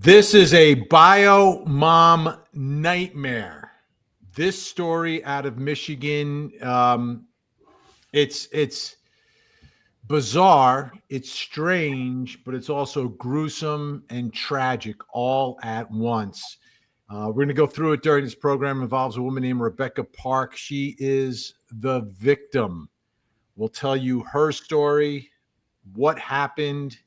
This is a bio mom nightmare. This story out of Michigan, it's bizarre, it's strange, but it's also gruesome and tragic all at once. We're going to go through it during this program. It involves a woman named Rebecca Park. She is the victim. We'll tell you her story, what happened,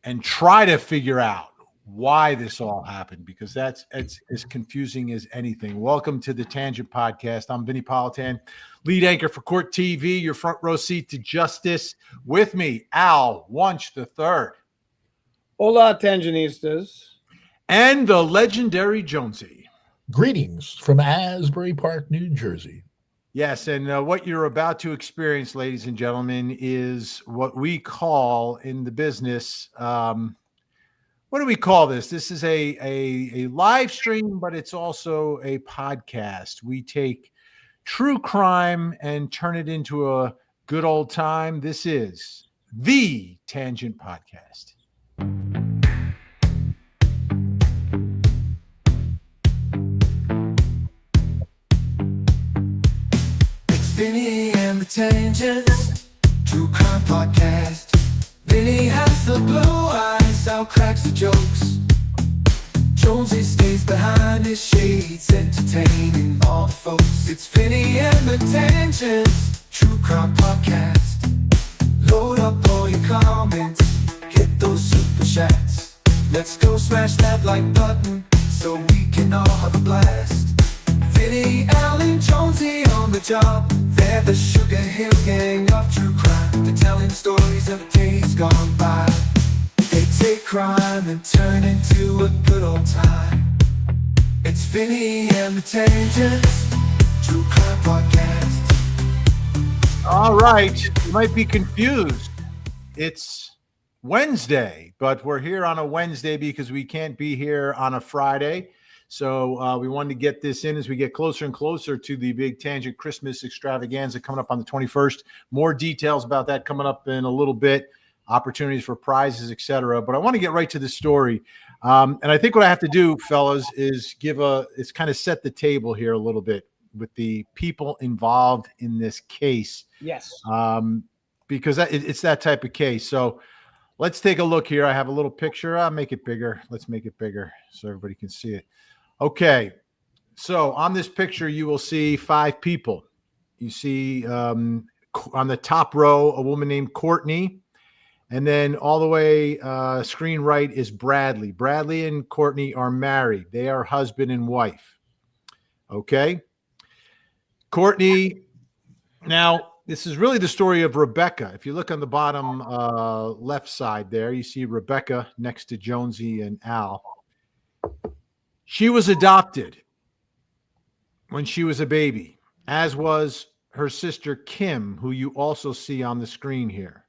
and try to figure out why this all happened, because it's as confusing as anything. Welcome to the Tangent Podcast. I'm Vinny Politan, lead anchor for Court TV, your front row seat to justice. With me, Al Wunsch III. Hola, Tangenistas. And the legendary Jonesy. Greetings from Asbury Park, New Jersey. Yes, and what you're about to experience, ladies and gentlemen, is what we call in the business, what do we call this? This is a live stream, but it's also a podcast. We take true crime and turn it into a good old time. This is the Tangent Podcast. It's Vinny and the Tangent, true crime podcast. Vinny has the blue eyes, Al cracks the jokes. Jonesy stays behind his shades, entertaining all the folks. It's Vinny and the Tangent, true crime podcast. Load up all your comments, hit those super chats. Let's go smash that like button, so we can all have a blast. Vinny, Al, and Jonesy on the job. They're the Sugar Hill Gang of true crime. They're telling stories of days gone by. They take crime and turn into a good old time. It's Vinny and the Tangent, true crime podcast. All right, you might be confused. It's Wednesday, but we're here on a Wednesday because we can't be here on a Friday. So we wanted to get this in as we get closer and closer to the big Tangent Christmas extravaganza coming up on the 21st. More details about that coming up in a little bit, opportunities for prizes, etc. But I want to get right to the story. And I think what I have to do, fellas, is kind of set the table here a little bit with the people involved in this case. Yes. Because it's that type of case. So let's take a look here. I have a little picture. I'll make it bigger. Let's make it bigger so everybody can see it. Okay, so on this picture, you will see 5 people. You see on the top row, a woman named Courtney. And then all the way screen right is Bradley. Bradley and Courtney are married. They are husband and wife. Okay. Courtney, now this is really the story of Rebecca. If you look on the bottom left side there, you see Rebecca next to Jonesy and Al. She was adopted when she was a baby, as was her sister Kim, who you also see on the screen here.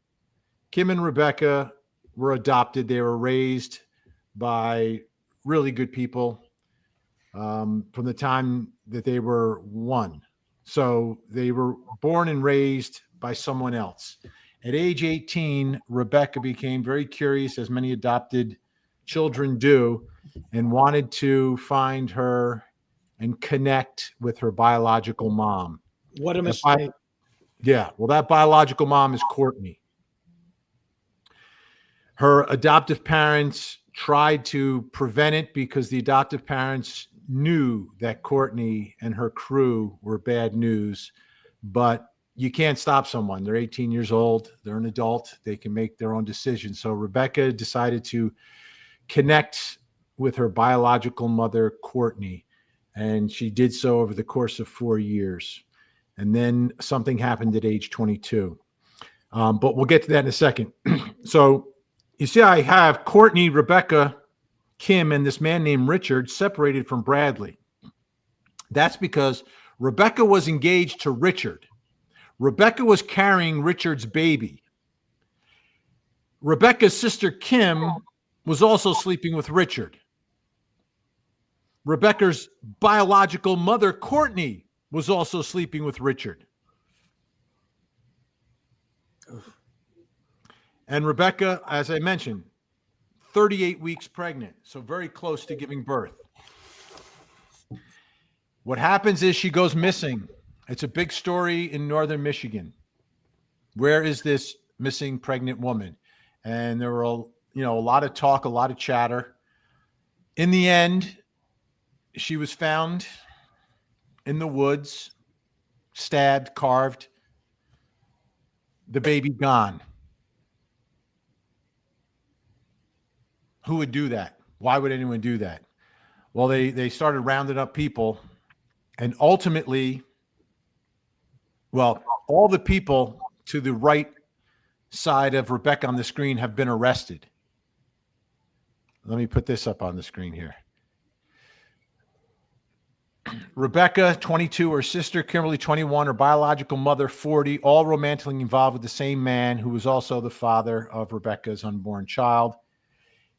Kim and Rebecca were adopted. They were raised by really good people from the time that they were 1. So they were born and raised by someone else. At age 18, Rebecca became very curious, as many adopted children do, and wanted to find her and connect with her biological mom. What a mistake. That biological mom is Courtney. Her adoptive parents tried to prevent it because the adoptive parents knew that Courtney and her crew were bad news, but you can't stop someone. They're 18 years old. They're an adult. They can make their own decisions. So Rebecca decided to connect with her biological mother, Courtney, and she did so over the course of 4 years. And then something happened at age 22. But we'll get to that in a second. So you see, I have Courtney, Rebecca, Kim, and this man named Richard separated from Bradley. That's because Rebecca was engaged to Richard. Rebecca was carrying Richard's baby. Rebecca's sister, Kim, was also sleeping with Richard. Rebecca's biological mother, Courtney, was also sleeping with Richard. And Rebecca, as I mentioned, 38 weeks pregnant, so very close to giving birth. What happens is she goes missing. It's a big story in northern Michigan. Where is this missing pregnant woman? And there were a lot of talk, a lot of chatter. In the end, she was found in the woods, stabbed, carved, the baby gone. Who would do that? Why would anyone do that? Well, they started rounding up people, and ultimately, all the people to the right side of Rebecca on the screen have been arrested. Let me put this up on the screen here. Rebecca, 22, her sister, Kimberly, 21, her biological mother, 40, all romantically involved with the same man who was also the father of Rebecca's unborn child.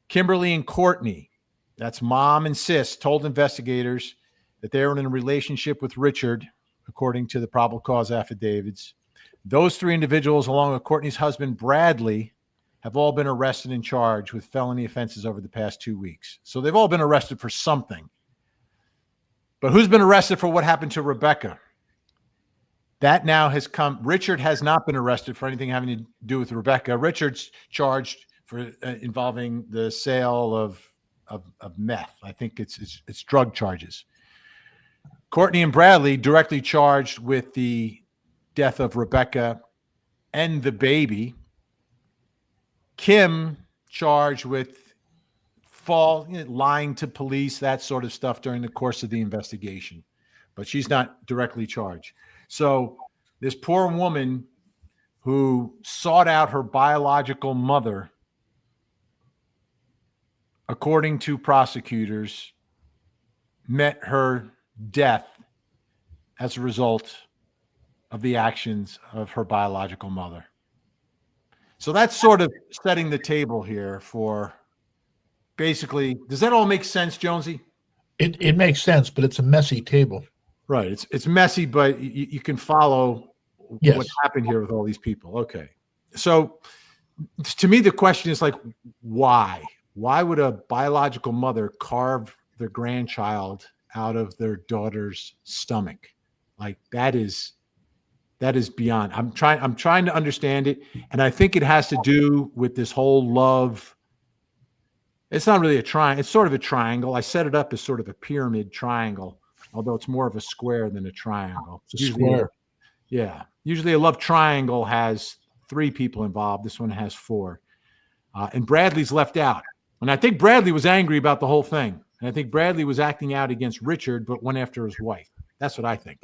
Kimberly and Courtney, that's mom and sis, told investigators that they were in a relationship with Richard, according to the probable cause affidavits. Those three individuals, along with Courtney's husband, Bradley, have all been arrested and charged with felony offenses over the past 2 weeks. So they've all been arrested for something. But who's been arrested for what happened to Rebecca? That now has come. Richard has not been arrested for anything having to do with Rebecca. Richard's charged for involving the sale of meth. I think it's drug charges. Courtney and Bradley directly charged with the death of Rebecca and the baby. Kim charged with lying to police, that sort of stuff during the course of the investigation, but she's not directly charged. So this poor woman who sought out her biological mother, according to prosecutors, met her death as a result of the actions of her biological mother. So that's sort of setting the table here for basically, does that all make sense, Jonesy? It makes sense, but it's a messy table. Right. It's messy, but you can follow Yes. what happened here with all these people. Okay. So to me, the question is like, why? Why would a biological mother carve their grandchild out of their daughter's stomach? Like that is beyond. I'm trying to understand it. And I think it has to do with this whole love. It's not really a triangle. It's sort of a triangle. I set it up as sort of a pyramid triangle, although it's more of a square than a triangle. It's a square. Yeah. Usually a love triangle has 3 people involved. This one has 4. And Bradley's left out. And I think Bradley was angry about the whole thing. And I think Bradley was acting out against Richard, but went after his wife. That's what I think.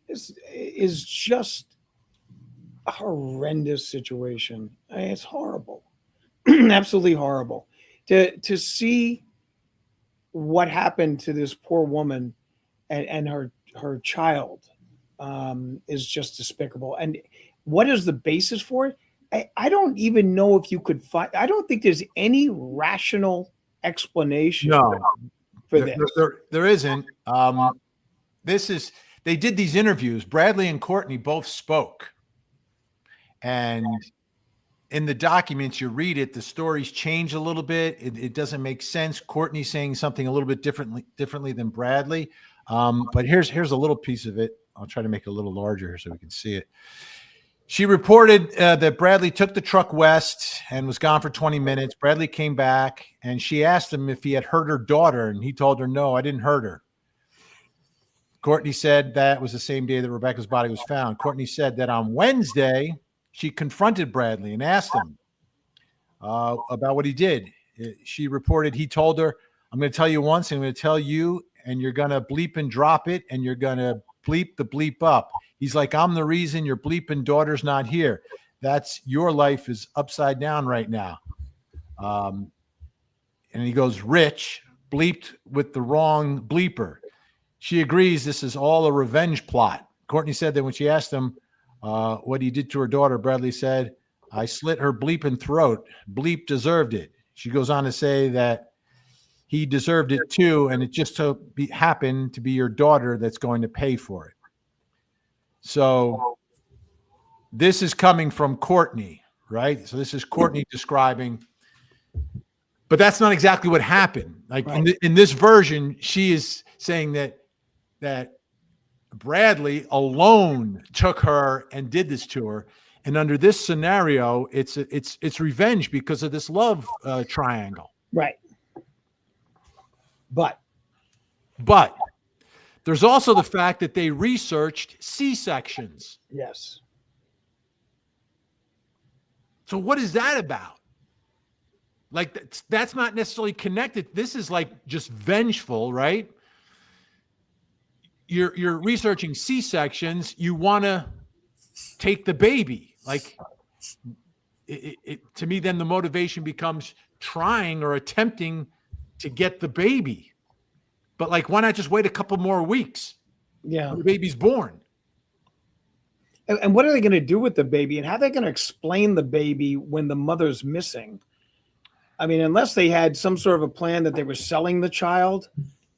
Is just a horrendous situation. I mean, it's horrible, absolutely horrible. To see what happened to this poor woman and her child is just despicable. And what is the basis for it? I don't even know if you could find. I don't think there's any rational explanation. No, for this. There isn't. They did these interviews. Bradley and Courtney both spoke. And in the documents, you read it, the stories change a little bit. It doesn't make sense. Courtney's saying something a little bit differently than Bradley. But here's a little piece of it. I'll try to make it a little larger here so we can see it. She reported that Bradley took the truck west and was gone for 20 minutes. Bradley came back, and she asked him if he had hurt her daughter, and he told her, no, I didn't hurt her. Courtney said that was the same day that Rebecca's body was found. Courtney said that on Wednesday, she confronted Bradley and asked him about what he did. She reported he told her, I'm going to tell you once, I'm going to tell you, and you're going to bleep and drop it, and you're going to bleep the bleep up. He's like, I'm the reason your bleeping daughter's not here. That's your life is upside down right now. And he goes, Rich bleeped with the wrong bleeper. She agrees this is all a revenge plot. Courtney said that when she asked him what he did to her daughter, Bradley said, I slit her bleeping throat. Bleep deserved it. She goes on to say that he deserved it too, and it just happened to be your daughter that's going to pay for it. So this is coming from Courtney, right? So this is Courtney describing, but that's not exactly what happened. Like in this version, she is saying that Bradley alone took her and did this to her. And under this scenario, it's revenge because of this love triangle. Right. But there's also the fact that they researched C-sections. yes. So what is that about? Like that's not necessarily connected. This is like just vengeful, right? You're researching C-sections. You want to take the baby. Like to me, then the motivation becomes trying or attempting to get the baby. But like, why not just wait a couple more weeks? Yeah. The baby's born. And what are they going to do with the baby? And how are they going to explain the baby when the mother's missing? I mean, unless they had some sort of a plan that they were selling the child,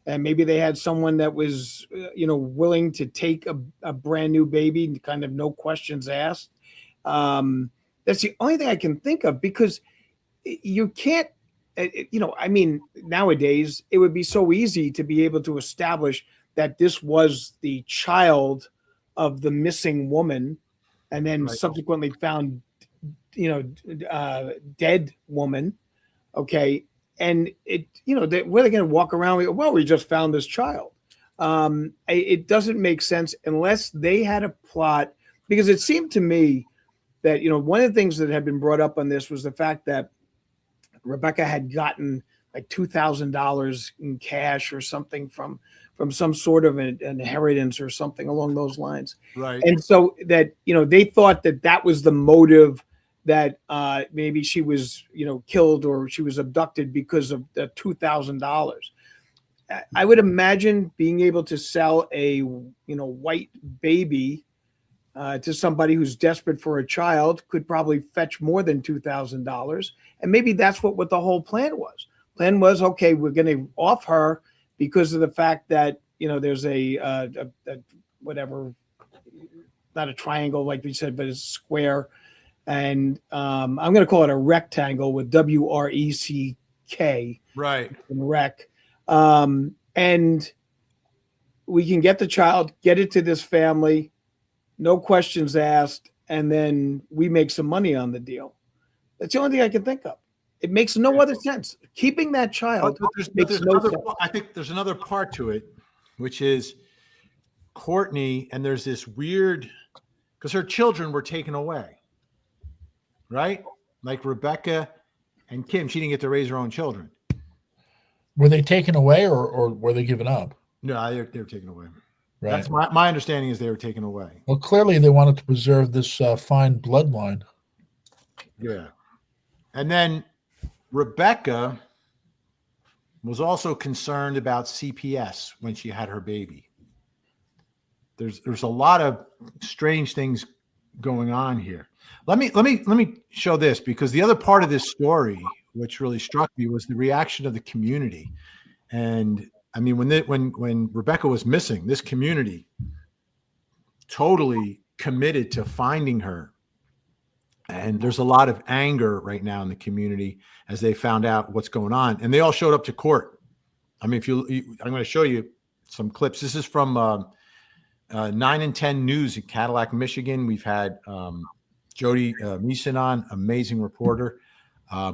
and maybe they had someone that was, willing to take a brand new baby and kind of no questions asked. That's the only thing I can think of, because you can't, nowadays it would be so easy to be able to establish that this was the child of the missing woman, and then subsequently found, dead woman. Okay. And where are they going to walk around? Well, we just found this child. It doesn't make sense unless they had a plot, because it seemed to me that, one of the things that had been brought up on this was the fact that Rebecca had gotten like $2,000 in cash or something from some sort of an inheritance or something along those lines. Right. And so that, they thought that was the motive, that maybe she was, killed or she was abducted because of the $2,000. I would imagine being able to sell a, white baby to somebody who's desperate for a child could probably fetch more than $2,000. And maybe that's what the whole plan was. Plan was, okay, we're going to off her because of the fact that, there's a whatever, not a triangle like we said, but it's a square. And I'm going to call it a rectangle with WRECK. Right. And rec. And we can get the child, get it to this family, no questions asked, and then we make some money on the deal. That's the only thing I can think of. It makes no other sense. Keeping that child makes no sense. I think there's another part to it, which is Courtney, and there's this weird, because her children were taken away, right? Like Rebecca and Kim, she didn't get to raise her own children. Were they taken away or were they given up? No, they were taken away. Right. That's my understanding is they were taken away. Well, clearly they wanted to preserve this fine bloodline. Yeah. And then Rebecca was also concerned about CPS when she had her baby. There's a lot of strange things going on here. Let me show this, because the other part of this story, which really struck me, was the reaction of the community. And I mean, when Rebecca was missing, this community totally committed to finding her. And there's a lot of anger right now in the community as they found out what's going on. And they all showed up to court. I mean, I'm going to show you some clips. This is from 9 and 10 News in Cadillac, Michigan. We've had Jody Meeson on, amazing reporter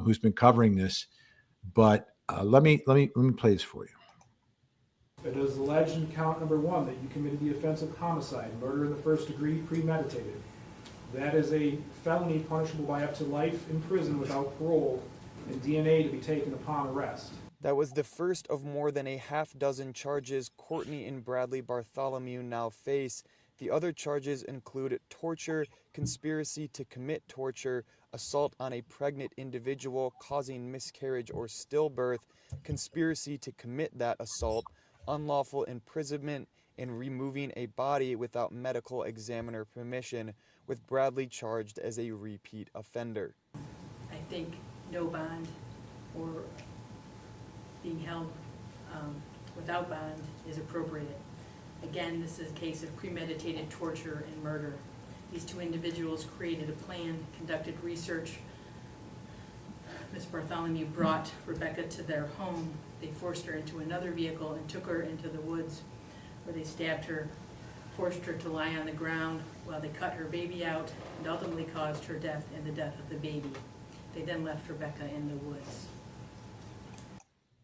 who's been covering this. But let me play this for you. It is alleged in count number 1 that you committed the offense of homicide, murder in the first degree, premeditated. That is a felony punishable by up to life in prison without parole, and DNA to be taken upon arrest. That was the first of more than a half-dozen charges Courtney and Bradley Bartholomew now face. The other charges include torture, conspiracy to commit torture, assault on a pregnant individual causing miscarriage or stillbirth, conspiracy to commit that assault, unlawful imprisonment, and removing a body without medical examiner permission, with Bradley charged as a repeat offender. I think no bond or being held without bond is appropriate. Again, this is a case of premeditated torture and murder. These two individuals created a plan, conducted research. Ms. Bartholomew brought Rebecca to their home. They forced her into another vehicle and took her into the woods, where they stabbed her, forced her to lie on the ground while they cut her baby out, and ultimately caused her death and the death of the baby. They then left Rebecca in the woods.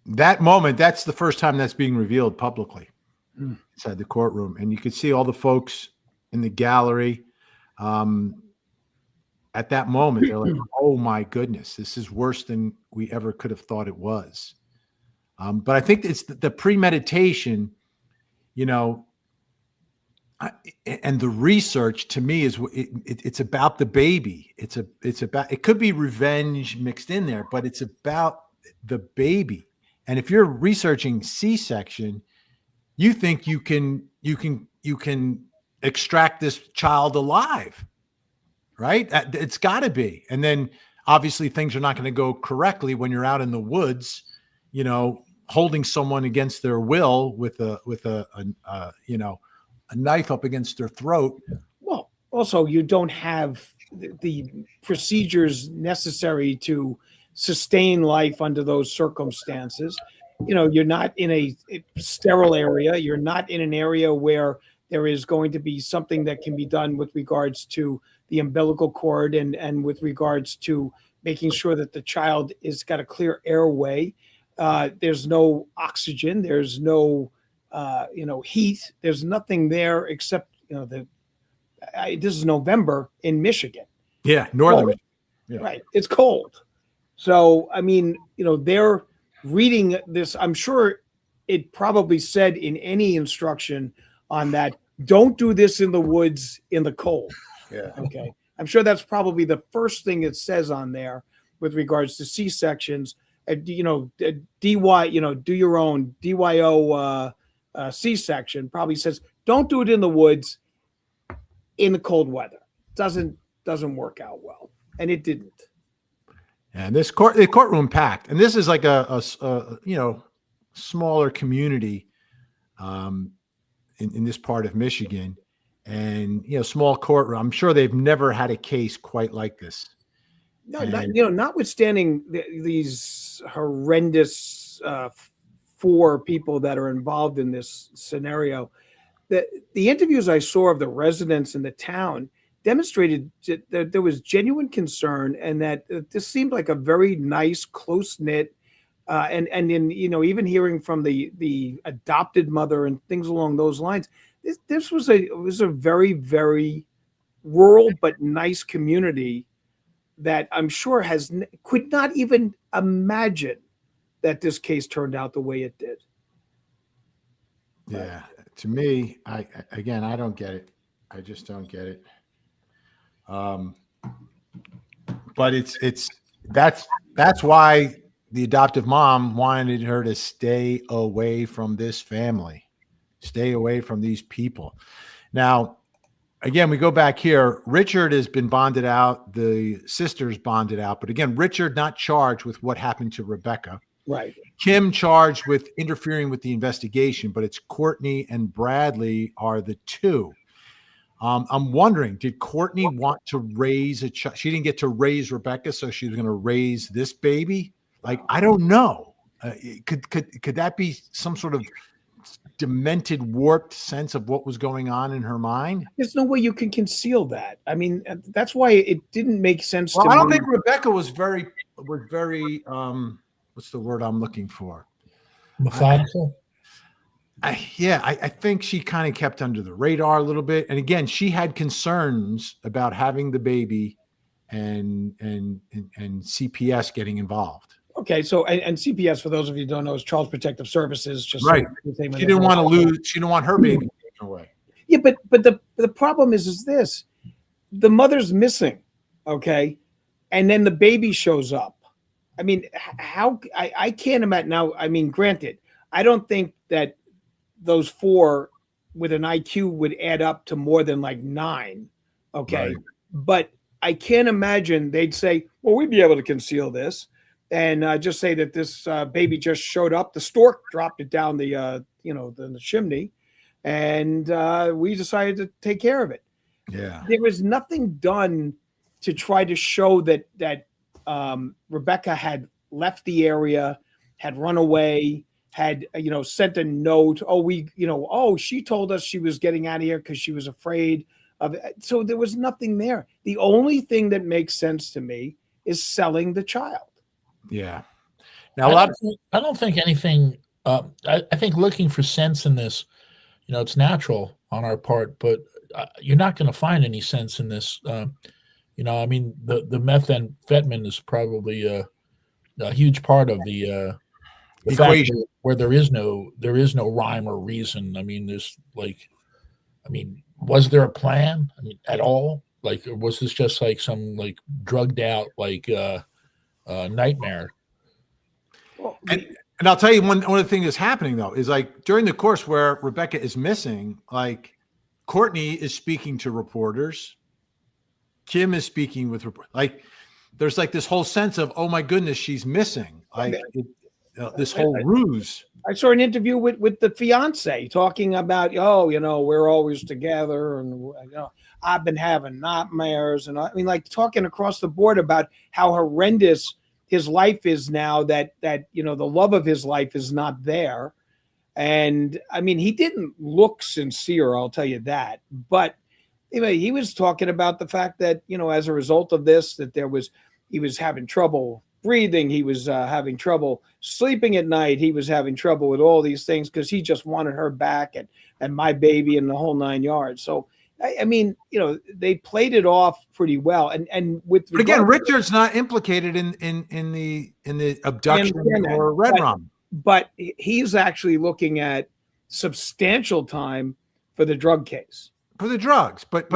That moment, that's the first time that's being revealed publicly inside the courtroom. And you could see all the folks in the gallery. At that moment, they're like, oh my goodness, this is worse than we ever could have thought it was. But I think it's the premeditation, you know, and the research to me is it's about the baby. It's about, it could be revenge mixed in there, but it's about the baby. And if you're researching C-section, you think you can extract this child alive, right? It's got to be. And then obviously things are not going to go correctly when you're out in the woods, you know, holding someone against their will with a knife up against their throat. Well, also you don't have the procedures necessary to sustain life under those circumstances. You know, you're not in a sterile area. You're not in an area where there is going to be something that can be done with regards to the umbilical cord and with regards to making sure that the child is got a clear airway. There's no oxygen. There's no, heat. There's nothing there except, this is November in Michigan. Yeah. Northern. Yeah. Right. It's cold. So, I mean, they're reading this. I'm sure it probably said in any instruction on that, don't do this in the woods in the cold. Yeah. Okay. I'm sure that's probably the first thing it says on there with regards to C-sections. DY, do your own DYO C-section probably says, don't do it in the woods in the cold weather. Doesn't work out well. And it didn't. And the courtroom packed, and this is like a smaller community in this part of Michigan, and small courtroom. I'm sure they've never had a case quite like this. No, notwithstanding these horrendous 4 people that are involved in this scenario, the interviews I saw of the residents in the town demonstrated that there was genuine concern, and that this seemed like a very nice, close-knit, and in even hearing from the adopted mother and things along those lines, this was a very, very rural but nice community that I'm sure could not even imagine that this case turned out the way it did. Yeah, to me, I don't get it. I just don't get it. But that's why the adoptive mom wanted her to stay away from this family, stay away from these people. Now, again, we go back here. Richard has been bonded out. The sisters bonded out. But again, Richard not charged with what happened to Rebecca. Right. Kim charged with interfering with the investigation, but it's Courtney and Bradley are the two. I'm wondering, did Courtney want to raise a child? She didn't get to raise Rebecca, so she was going to raise this baby. Like, I don't know. Could that be some sort of demented, warped sense of what was going on in her mind? There's no way you can conceal that. I mean, that's why it didn't make sense to me. I don't think Rebecca was very, what's the word I'm looking for? Methodical. I think she kind of kept under the radar a little bit. And again, she had concerns about having the baby and CPS getting involved. Okay, so and CPS, for those of you who don't know, is Child Protective Services. Just right. She didn't want to lose. She didn't want her baby taken away. Yeah, but the problem is this: the mother's missing. Okay, and then the baby shows up. I mean, how I can't imagine now. I mean, granted, I don't think that those 4 with an IQ would add up to more than like 9. Okay. Right. But I can't imagine they'd say, well, we'd be able to conceal this and just say that this baby just showed up. The stork dropped it down the chimney, and we decided to take care of it. Yeah. There was nothing done to try to show that Rebecca had left the area, had run away, had sent a note. She told us she was getting out of here because she was afraid of it. So there was nothing there. The only thing that makes sense to me is selling the child. Yeah. Now, a lot of I don't think anything. I think looking for sense in this, it's natural on our part, but you're not going to find any sense in this. I mean, the methamphetamine is probably a huge part of the fact equation. where there is no rhyme or reason. I mean, was there a plan? I mean, at all? Like, or was this just like some like drugged out nightmare? Well, And I'll tell you one of the things that's happening though is like during the course where Rebecca is missing, like Courtney is speaking to reporters, Kim is speaking with like there's like this whole sense of, oh my goodness, she's missing, like this whole ruse. I saw an interview with the fiance talking about, we're always together, and I've been having nightmares, and I mean, like talking across the board about how horrendous his life is now, that the love of his life is not there. And I mean, he didn't look sincere, I'll tell you that. But anyway, he was talking about the fact that, as a result of this, that he was having trouble breathing. He was having trouble sleeping at night. He was having trouble with all these things because he just wanted her back and my baby and the whole 9 yards. So, I mean, they played it off pretty well. And with, but again, Richard's not implicated in the abduction or Red Rum. But he's actually looking at substantial time for the drug case. For the drugs. But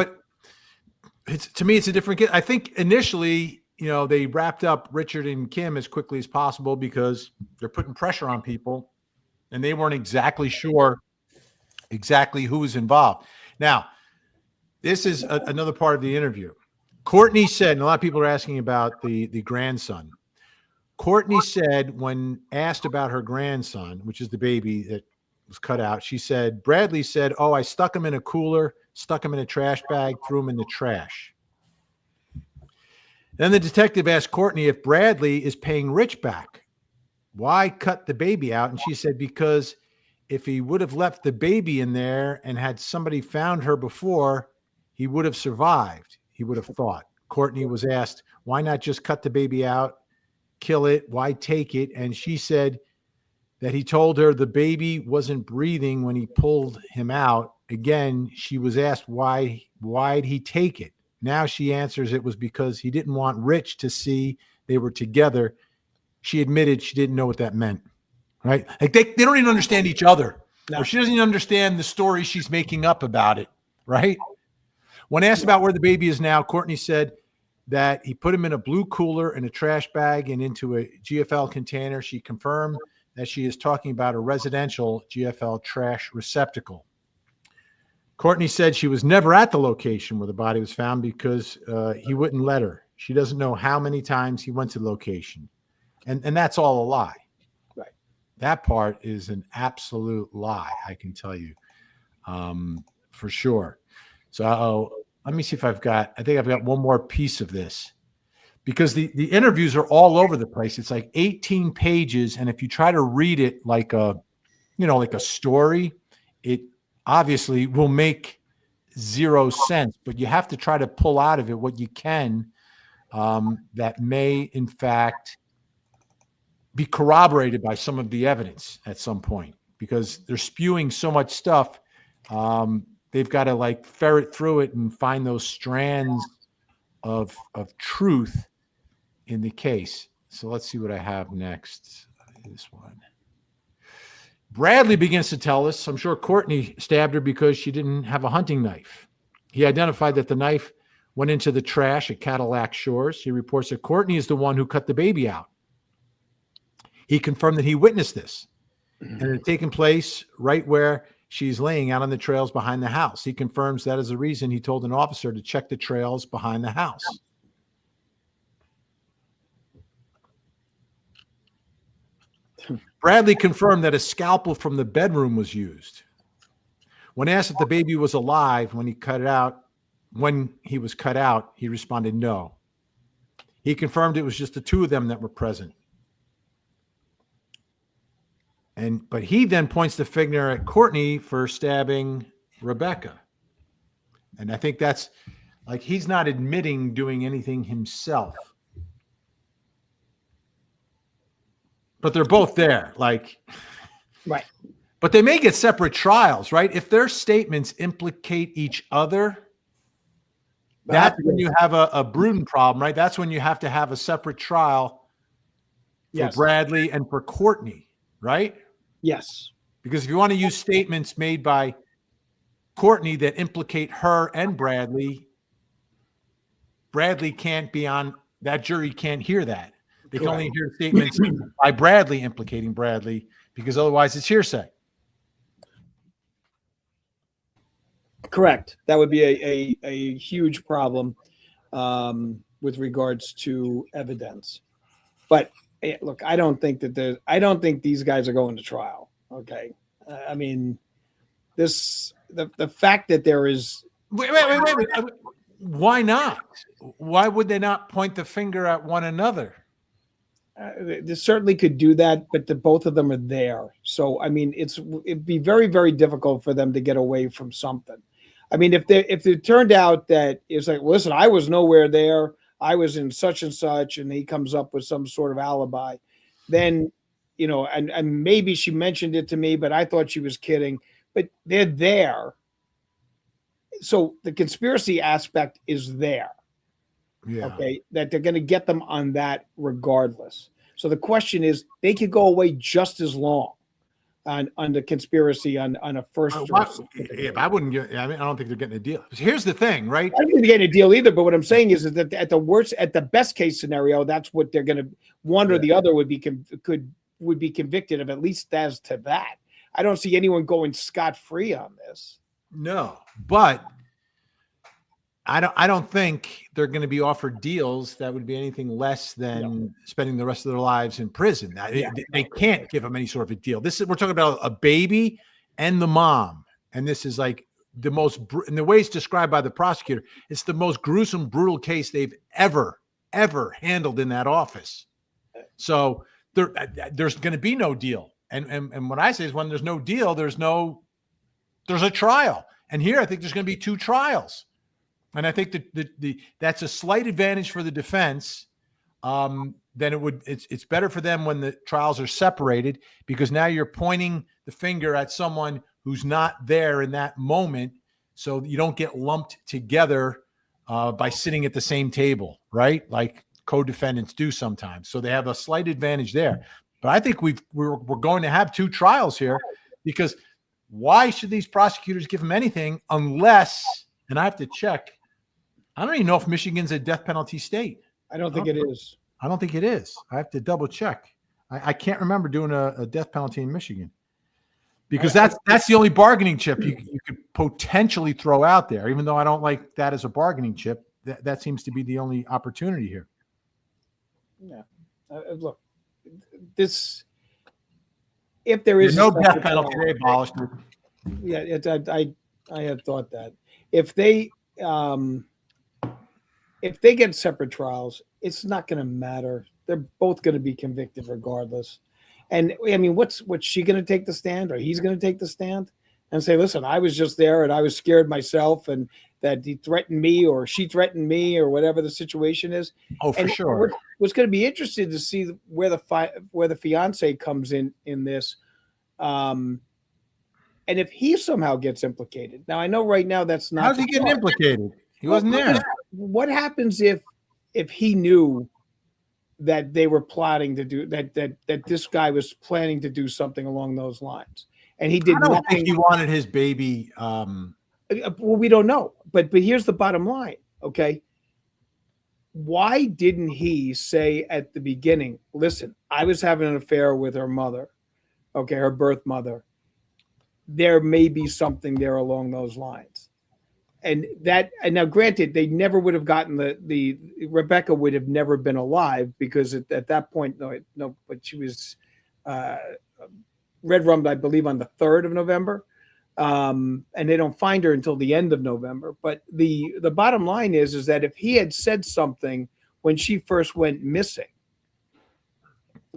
to me, it's a different case. I think initially, they wrapped up Richard and Kim as quickly as possible because they're putting pressure on people and they weren't exactly sure exactly who was involved. Now, this is another part of the interview. Courtney said, and a lot of people are asking about the grandson. Courtney said when asked about her grandson, which is the baby that was cut out, she said, Bradley said, I stuck him in a cooler, stuck him in a trash bag, threw him in the trash. Then the detective asked Courtney if Bradley is paying Rich back. Why cut the baby out? And she said, because if he would have left the baby in there and had somebody found her before, he would have survived, he would have thought. Courtney was asked, why not just cut the baby out, kill it? Why take it? And she said that he told her the baby wasn't breathing when he pulled him out. Again, she was asked why'd he take it? Now she answers it was because he didn't want Rich to see they were together. She admitted she didn't know what that meant, right? Like they don't even understand each other. No. Or she doesn't even understand the story she's making up about it, right? When asked about where the baby is now, Courtney said that he put him in a blue cooler in a trash bag and into a GFL container. She confirmed that she is talking about a residential GFL trash receptacle. Courtney said she was never at the location where the body was found because he wouldn't let her. She doesn't know how many times he went to the location. And that's all a lie. Right. That part is an absolute lie, I can tell you, for sure. So let me see if I think I've got one more piece of this because the interviews are all over the place. It's like 18 pages. And if you try to read it like a story, it obviously will make zero sense, but you have to try to pull out of it what you can that may in fact be corroborated by some of the evidence at some point because they're spewing so much stuff. They've got to like ferret through it and find those strands of truth in the case. So let's see what I have next. This one. Bradley begins to tell us, I'm sure Courtney stabbed her because she didn't have a hunting knife. He identified that the knife went into the trash at Cadillac Shores. He reports that Courtney is the one who cut the baby out. He confirmed that he witnessed this and it had taken place right where she's laying out on the trails behind the house. He confirms that is the reason he told an officer to check the trails behind the house. Bradley confirmed that a scalpel from the bedroom was used. When asked if the baby was alive when he cut it out, when he was cut out, he responded no. He confirmed it was just the two of them that were present. But he then points the finger at Courtney for stabbing Rebecca. And I think that's like, he's not admitting doing anything himself. But they're both there, like, Right. but they may get separate trials, right? If their statements implicate each other, that's when you have a Bruden problem, right? That's when you have to have a separate trial for Yes. Bradley and for Courtney, right? Yes. Because if you want to use statements made by Courtney that implicate her and Bradley, Bradley can't be on, that jury can't hear that. They can only hear statements by Bradley implicating Bradley, because otherwise it's hearsay. Correct. That would be a huge problem with regards to evidence. But look, I don't think these guys are going to trial. Okay. I mean, the fact that there is. Wait. Why not? Why would they not point the finger at one another? They certainly could do that, but both of them are there. So, I mean, it'd be very, very difficult for them to get away from something. I mean, if it turned out that it's like, listen, I was nowhere there, I was in such and such, and he comes up with some sort of alibi, then, you know, and maybe she mentioned it to me, but I thought she was kidding. But they're there. So the conspiracy aspect is there. Yeah. Okay, that they're going to get them on that regardless. So the question is, they could go away just as long on the conspiracy on a first. I wouldn't get. I mean, I don't think they're getting a deal. Here's the thing, right? I didn't get a deal either. But what I'm saying is that at the best case scenario, that's what they're going to. One or the other would be convicted of, at least as to that. I don't see anyone going scot-free on this. No, but I don't think they're going to be offered deals that would be anything less than spending the rest of their lives in prison. They can't give them any sort of a deal. We're talking about a baby and the mom, and this is like the most, in the way it's described by the prosecutor, it's the most gruesome, brutal case they've ever handled in that office. So there's going to be no deal. And what I say is, when there's no deal, there's a trial. And here I think there's going to be two trials. And I think that that's a slight advantage for the defense. It's better for them when the trials are separated, because now you're pointing the finger at someone who's not there in that moment. So you don't get lumped together by sitting at the same table, right? Like co-defendants do sometimes. So they have a slight advantage there. But I think we're going to have two trials here, because why should these prosecutors give them anything unless, and I have to check, I don't even know if Michigan's a death penalty state. I don't think it is. I don't think it is. I have to double check. I can't remember doing a death penalty in Michigan, because that's the only bargaining chip you could potentially throw out there. Even though I don't like that as a bargaining chip, that seems to be the only opportunity here. Yeah. Look, if there is no death penalty, they abolished it. Yeah, I had thought that if they get separate trials, it's not going to matter. They're both going to be convicted regardless. And I mean, what's she going to take the stand, or he's going to take the stand and say, listen, I was just there and I was scared myself, and that he threatened me or she threatened me, or whatever the situation is. Oh, for sure. What's going to be interesting to see where the fiance comes in this. And if he somehow gets implicated. Now, I know right now that's not. How's he getting implicated? He wasn't there. What happens if he knew that they were plotting to do that this guy was planning to do something along those lines, and he did I don't nothing? think he wanted his baby. Well, we don't know, but here's the bottom line. Okay, why didn't he say at the beginning, listen, I was having an affair with her mother, okay, her birth mother. There may be something there along those lines. And now granted, they never would have gotten the Rebecca would have never been alive, because at that point, but she was red rummed, I believe, on the 3rd of November. and they don't find her until the end of November. But the bottom line is that if he had said something when she first went missing,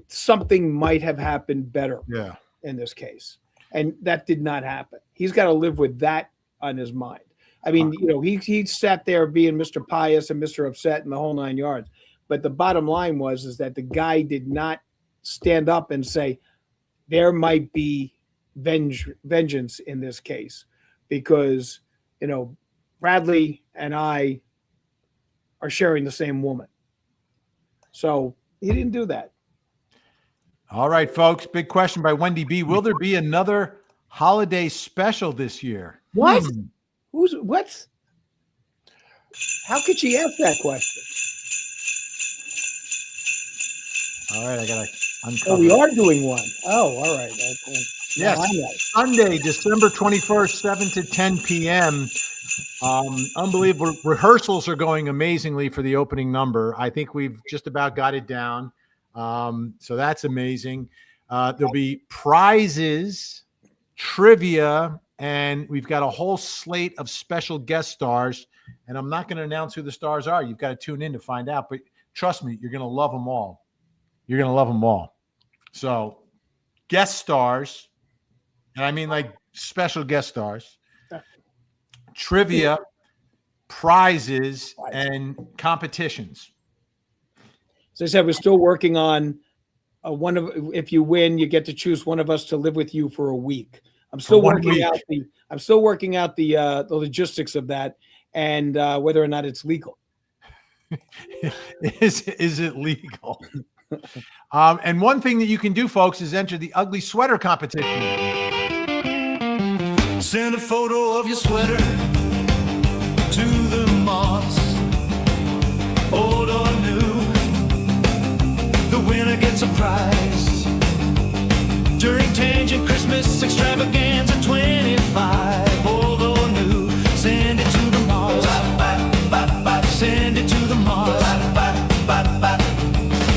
something might have happened better Yeah. in this case, and that did not happen. He's got to live with that on his mind. I mean, he sat there being Mr. Pious and Mr. Upset and the whole 9 yards. But the bottom line is that the guy did not stand up and say there might be vengeance in this case, because Bradley and I are sharing the same woman. So he didn't do that. All right, folks. Big question by Wendy B. Will there be another holiday special this year? What? What? How could she ask that question? All right, I gotta uncover. Oh, we are doing one. Oh, all right. Yes, Sunday, December 21st, 7 to 10 p.m. Unbelievable. Rehearsals are going amazingly for the opening number. I think we've just about got it down. So that's amazing. There'll be prizes, trivia, and we've got a whole slate of special guest stars. And I'm not going to announce who the stars are. You've got to tune in to find out. But trust me, you're going to love them all. You're going to love them all. So guest stars, and I mean like special guest stars, trivia, prizes, and competitions. As I said, we're still working on if you win, you get to choose one of us to live with you for a week. I'm still working out the logistics of that and whether or not it's legal. Is it legal? And one thing that you can do, folks, is enter the ugly sweater competition. Send a photo of your sweater to the moss, old or new. The winner gets a prize during Tangent Christmas Extravaganza 25. Old or new, send it to the moss. Send it to the moss.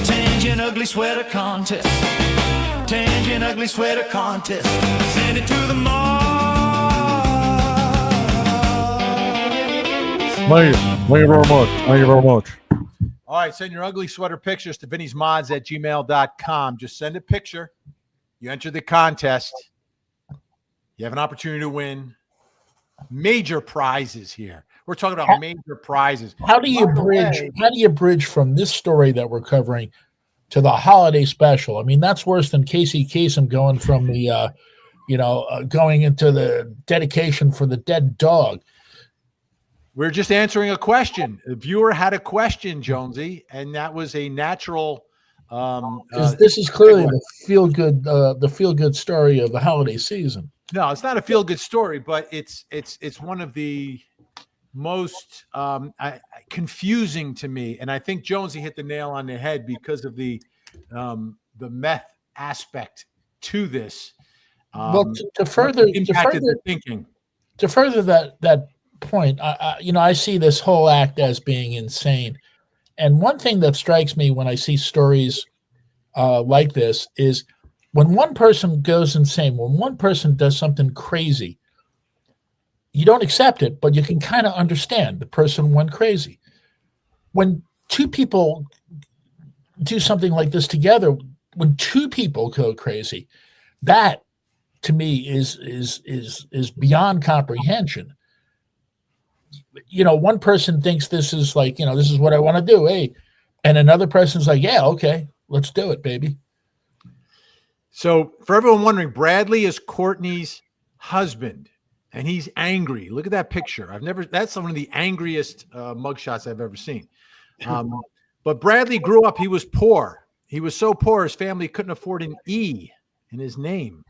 Tangent Ugly Sweater Contest. Tangent Ugly Sweater Contest. Send it to the moss. Thank you very much. Thank you very much. All right, send your ugly sweater pictures to vinny'smods@gmail.com. Just send a picture. You enter the contest. You have an opportunity to win major prizes here. We're talking about major prizes. How do you bridge from this story that we're covering to the holiday special? I mean, that's worse than Casey Kasem going from the, going into the dedication for the dead dog. We're just answering a question. The viewer had a question, Jonesy, and that was a natural. This is clearly the feel good story of the holiday season. No, it's not a feel good story, but it's one of the most confusing to me, and I think Jonesy hit the nail on the head because of the meth aspect to this. Well, to further thinking, to further that point, I see this whole act as being insane. And one thing that strikes me when I see stories like this is when one person goes insane, when one person does something crazy, you don't accept it, but you can kind of understand the person went crazy. When two people do something like this together, when two people go crazy, that to me is beyond comprehension. One person thinks this is like, this is what I want to do. Hey, and another person's like, yeah, okay, let's do it, baby. So for everyone wondering, Bradley is Courtney's husband and he's angry. Look at that picture. That's one of the angriest mugshots I've ever seen. But Bradley grew up, he was poor. He was so poor, his family couldn't afford an E in his name.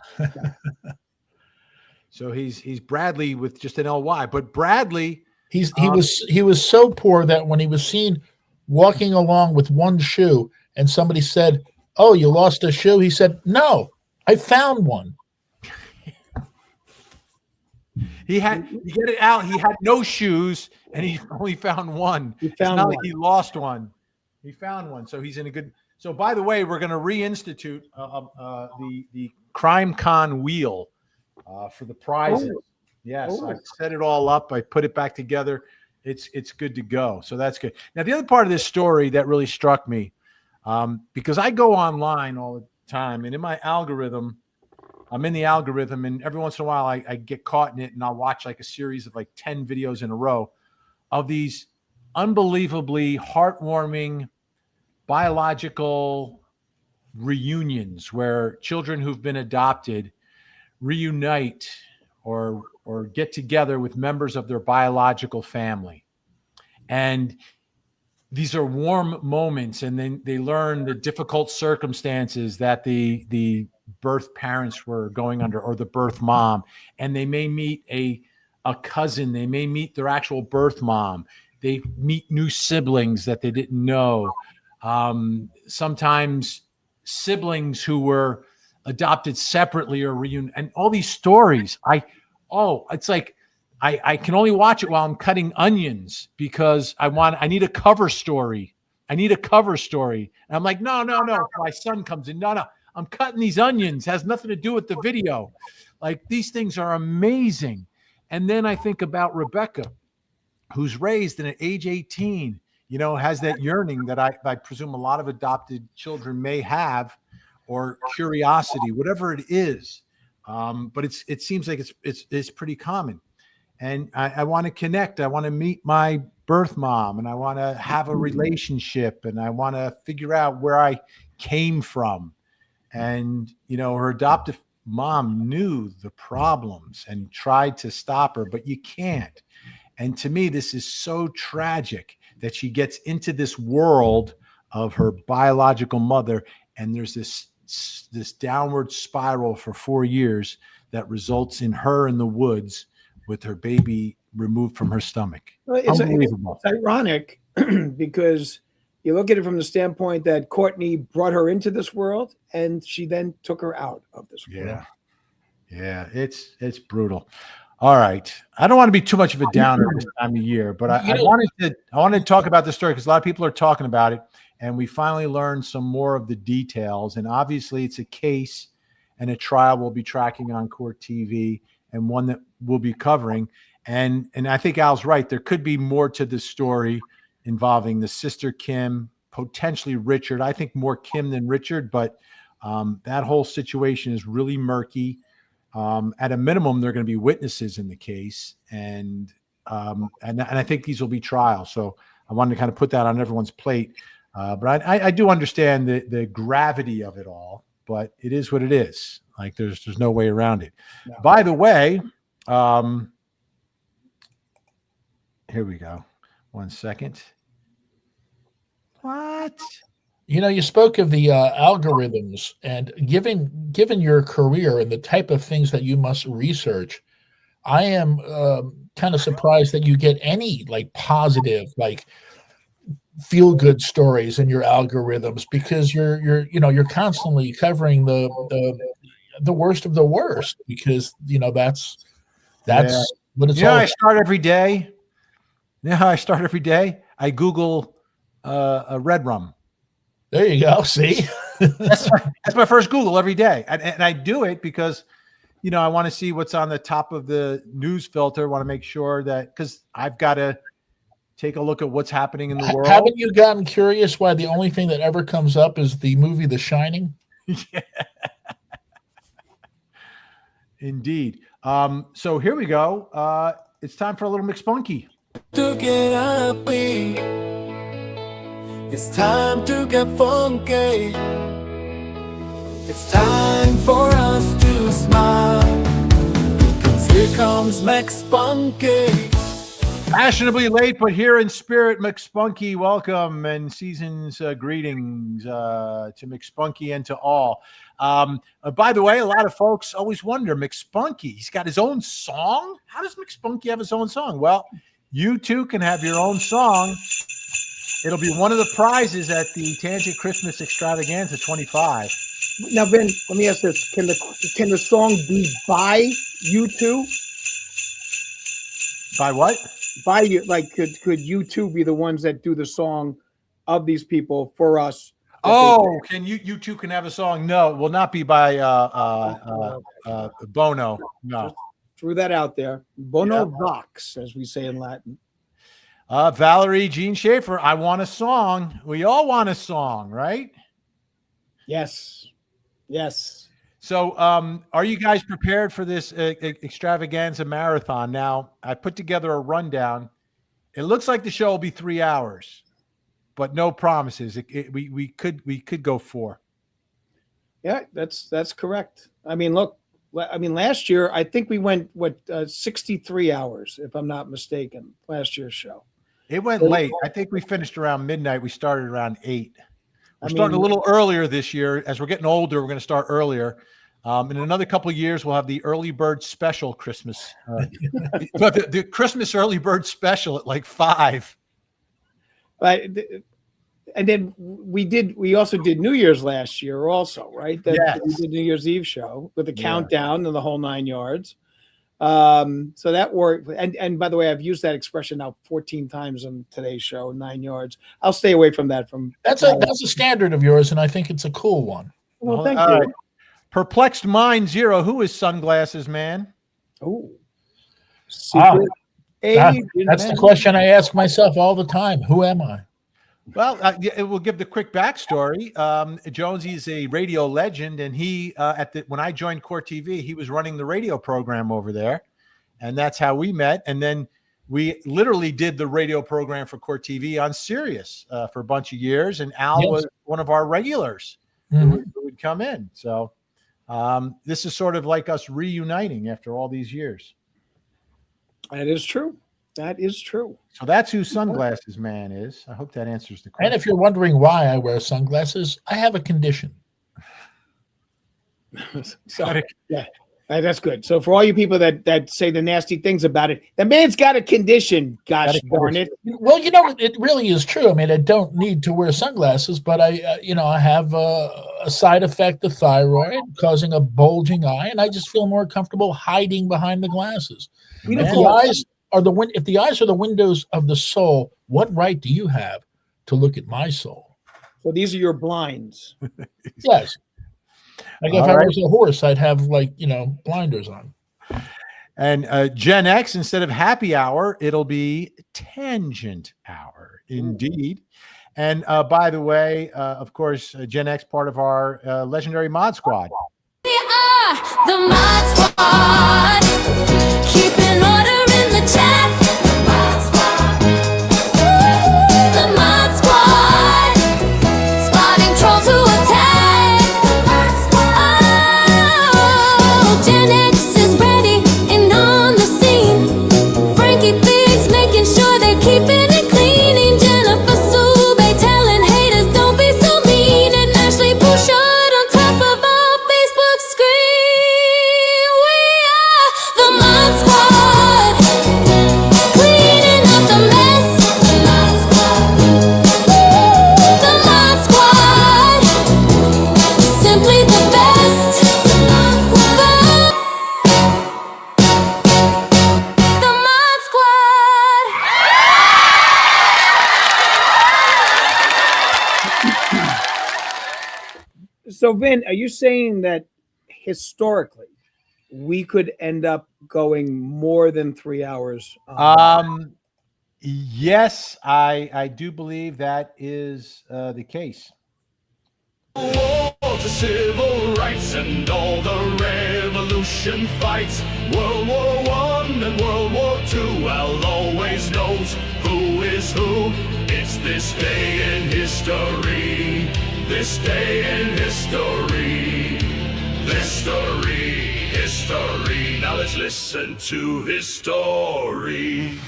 So he's Bradley with just an L-Y, but Bradley, he was so poor that when he was seen walking along with one shoe and somebody said, "Oh, you lost a shoe?" He said, "No, I found one." He had no shoes and he only found one. It's not like he lost one. He found one. So he's in a good. So by the way, we're going to reinstitute the Crime Con wheel for the prizes. Oh. Yes, Oh. I set it all up. I put it back together. It's good to go. So that's good. Now, the other part of this story that really struck me, because I go online all the time, and in my algorithm, I'm in the algorithm, and every once in a while I get caught in it, and I'll watch like a series of like 10 videos in a row of these unbelievably heartwarming biological reunions where children who've been adopted reunite or get together with members of their biological family. And these are warm moments, and then they learn the difficult circumstances that the birth parents were going under, or the birth mom, and they may meet a cousin, they may meet their actual birth mom, they meet new siblings that they didn't know, sometimes siblings who were adopted separately or reunited, and all these stories. It's like I can only watch it while I'm cutting onions because I need a cover story. I need a cover story. And I'm like, no. My son comes in. No. I'm cutting these onions. It has nothing to do with the video. Like, these things are amazing. And then I think about Rebecca, who's raised, and at age 18, has that yearning that I presume a lot of adopted children may have, or curiosity, whatever it is. But it seems like it's pretty common. And I want to connect. I want to meet my birth mom, and I want to have a relationship, and I want to figure out where I came from. And, her adoptive mom knew the problems and tried to stop her, but you can't. And to me, this is so tragic that she gets into this world of her biological mother, and there's this downward spiral for 4 years that results in her in the woods with her baby removed from her stomach. Well, Unbelievable. It's ironic because you look at it from the standpoint that Courtney brought her into this world, and she then took her out of this world. Yeah, it's brutal. All right, I don't want to be too much of a downer this time of year, but I wanted to talk about this story because a lot of people are talking about it, and we finally learned some more of the details. And obviously, it's a case and a trial we'll be tracking on Court TV, and one that we'll be covering. And I think Al's right. There could be more to this story involving the sister Kim, potentially Richard. I think more Kim than Richard, but that whole situation is really murky. At a minimum, there are going to be witnesses in the case, and I think these will be trials. So I wanted to kind of put that on everyone's plate. But I do understand the gravity of it all, but it is what it is. Like, there's no way around it. No. By the way, here we go. 1 second. What? You spoke of the algorithms, and given your career and the type of things that you must research, I am kind of surprised that you get any like positive, like feel good stories in your algorithms, because you're constantly covering the worst of the worst, because that's what it's all I start every day. I Google a red rum. There you go. See, that's my first Google every day. And I do it because, I want to see what's on the top of the news filter. I want to make sure that, because I've got to take a look at what's happening in the world. Haven't you gotten curious why the only thing that ever comes up is the movie The Shining? Yeah. Indeed. So here we go. It's time for a little McSpunky. To get happy, it's time to get funky. It's time for us to smile, because here comes McSpunky. Fashionably late, but here in spirit, McSpunky, welcome, and season's greetings to McSpunky and to all. By the way, a lot of folks always wonder, McSpunky, he's got his own song? How does McSpunky have his own song? Well, you too can have your own song. It'll be one of the prizes at the Tangent Christmas Extravaganza 25. Now, Ben, let me ask this: Can the song be by you two? By what? By you, like could you two be the ones that do the song of these people for us? Oh, can you two can have a song? No, it will not be by Bono. No. Threw that out there. Bono Vox, as we say in Latin. Valerie Jean Schaefer, I want a song. We all want a song, right? Yes. Yes. So, are you guys prepared for this extravaganza marathon? Now, I put together a rundown. It looks like the show will be 3 hours, but no promises. We could go 4. Yeah, that's correct. I mean, look, last year I think we went 63 hours, if I'm not mistaken. Last year's show. It went late. I think we finished around midnight. We started around 8. We're starting a little earlier this year. As we're getting older, we're going to start earlier. In another couple of years, we'll have the early bird special Christmas. But the Christmas early bird special at like 5. And then we also did New Year's last year also, right? Yes. We did New Year's Eve show with the countdown and the whole 9 yards. So that worked. And by the way, I've used that expression now 14 times on today's show, 9 yards. I'll stay away from that. That's a standard of yours, and I think it's a cool one. Well, thank you. Right. Perplexed Mind Zero. Who is Sunglasses Man? Oh, Wow. Agent That's the man. question I ask myself all the time. Who am I? Well, it will give the quick backstory. Jonesy is a radio legend, and he when I joined Core TV, he was running the radio program over there, and that's how we met. And then we literally did the radio program for Core TV on Sirius for a bunch of years, and Al was one of our regulars who would come in. So this is sort of like us reuniting after all these years. That is true. That is true. So that's who Sunglasses Man is. I hope that answers the question. And if you're wondering why I wear sunglasses, I have a condition. So, yeah, that's good. So for all you people that say the nasty things about it, the man's got a condition. Gosh darn it. Well, it really is true. I mean, I don't need to wear sunglasses, but I have a side effect of thyroid causing a bulging eye, and I just feel more comfortable hiding behind the glasses. If the eyes are the windows of the soul, what right do you have to look at my soul? So these are your blinds. Yes. Like if I was a horse, I'd have blinders on. And Gen X, instead of happy hour, it'll be tangent hour. Indeed. And by the way, of course, Gen X, part of our legendary Mod Squad. We are the Mod Squad, keeping order in the chat. The Mod Squad, spotting trolls who attack. Oh, Gen X is ready and on the scene. Frankie Figs making sure they're keeping it clean. Jennifer Soubey telling haters don't be so mean. And Ashley Bouchard on top of our Facebook screen. We are the Mod Squad, cleaning up the mess. The Mod Squad, simply the best. The Mod Squad. So Vin, are you saying that historically we could end up going more than 3 hours? Yes, I do believe that is the case. War to civil rights and all the revolution fights. World War I and World War II. Al always knows who is who. It's this day in history. This day in history. History. Now let's listen to his story.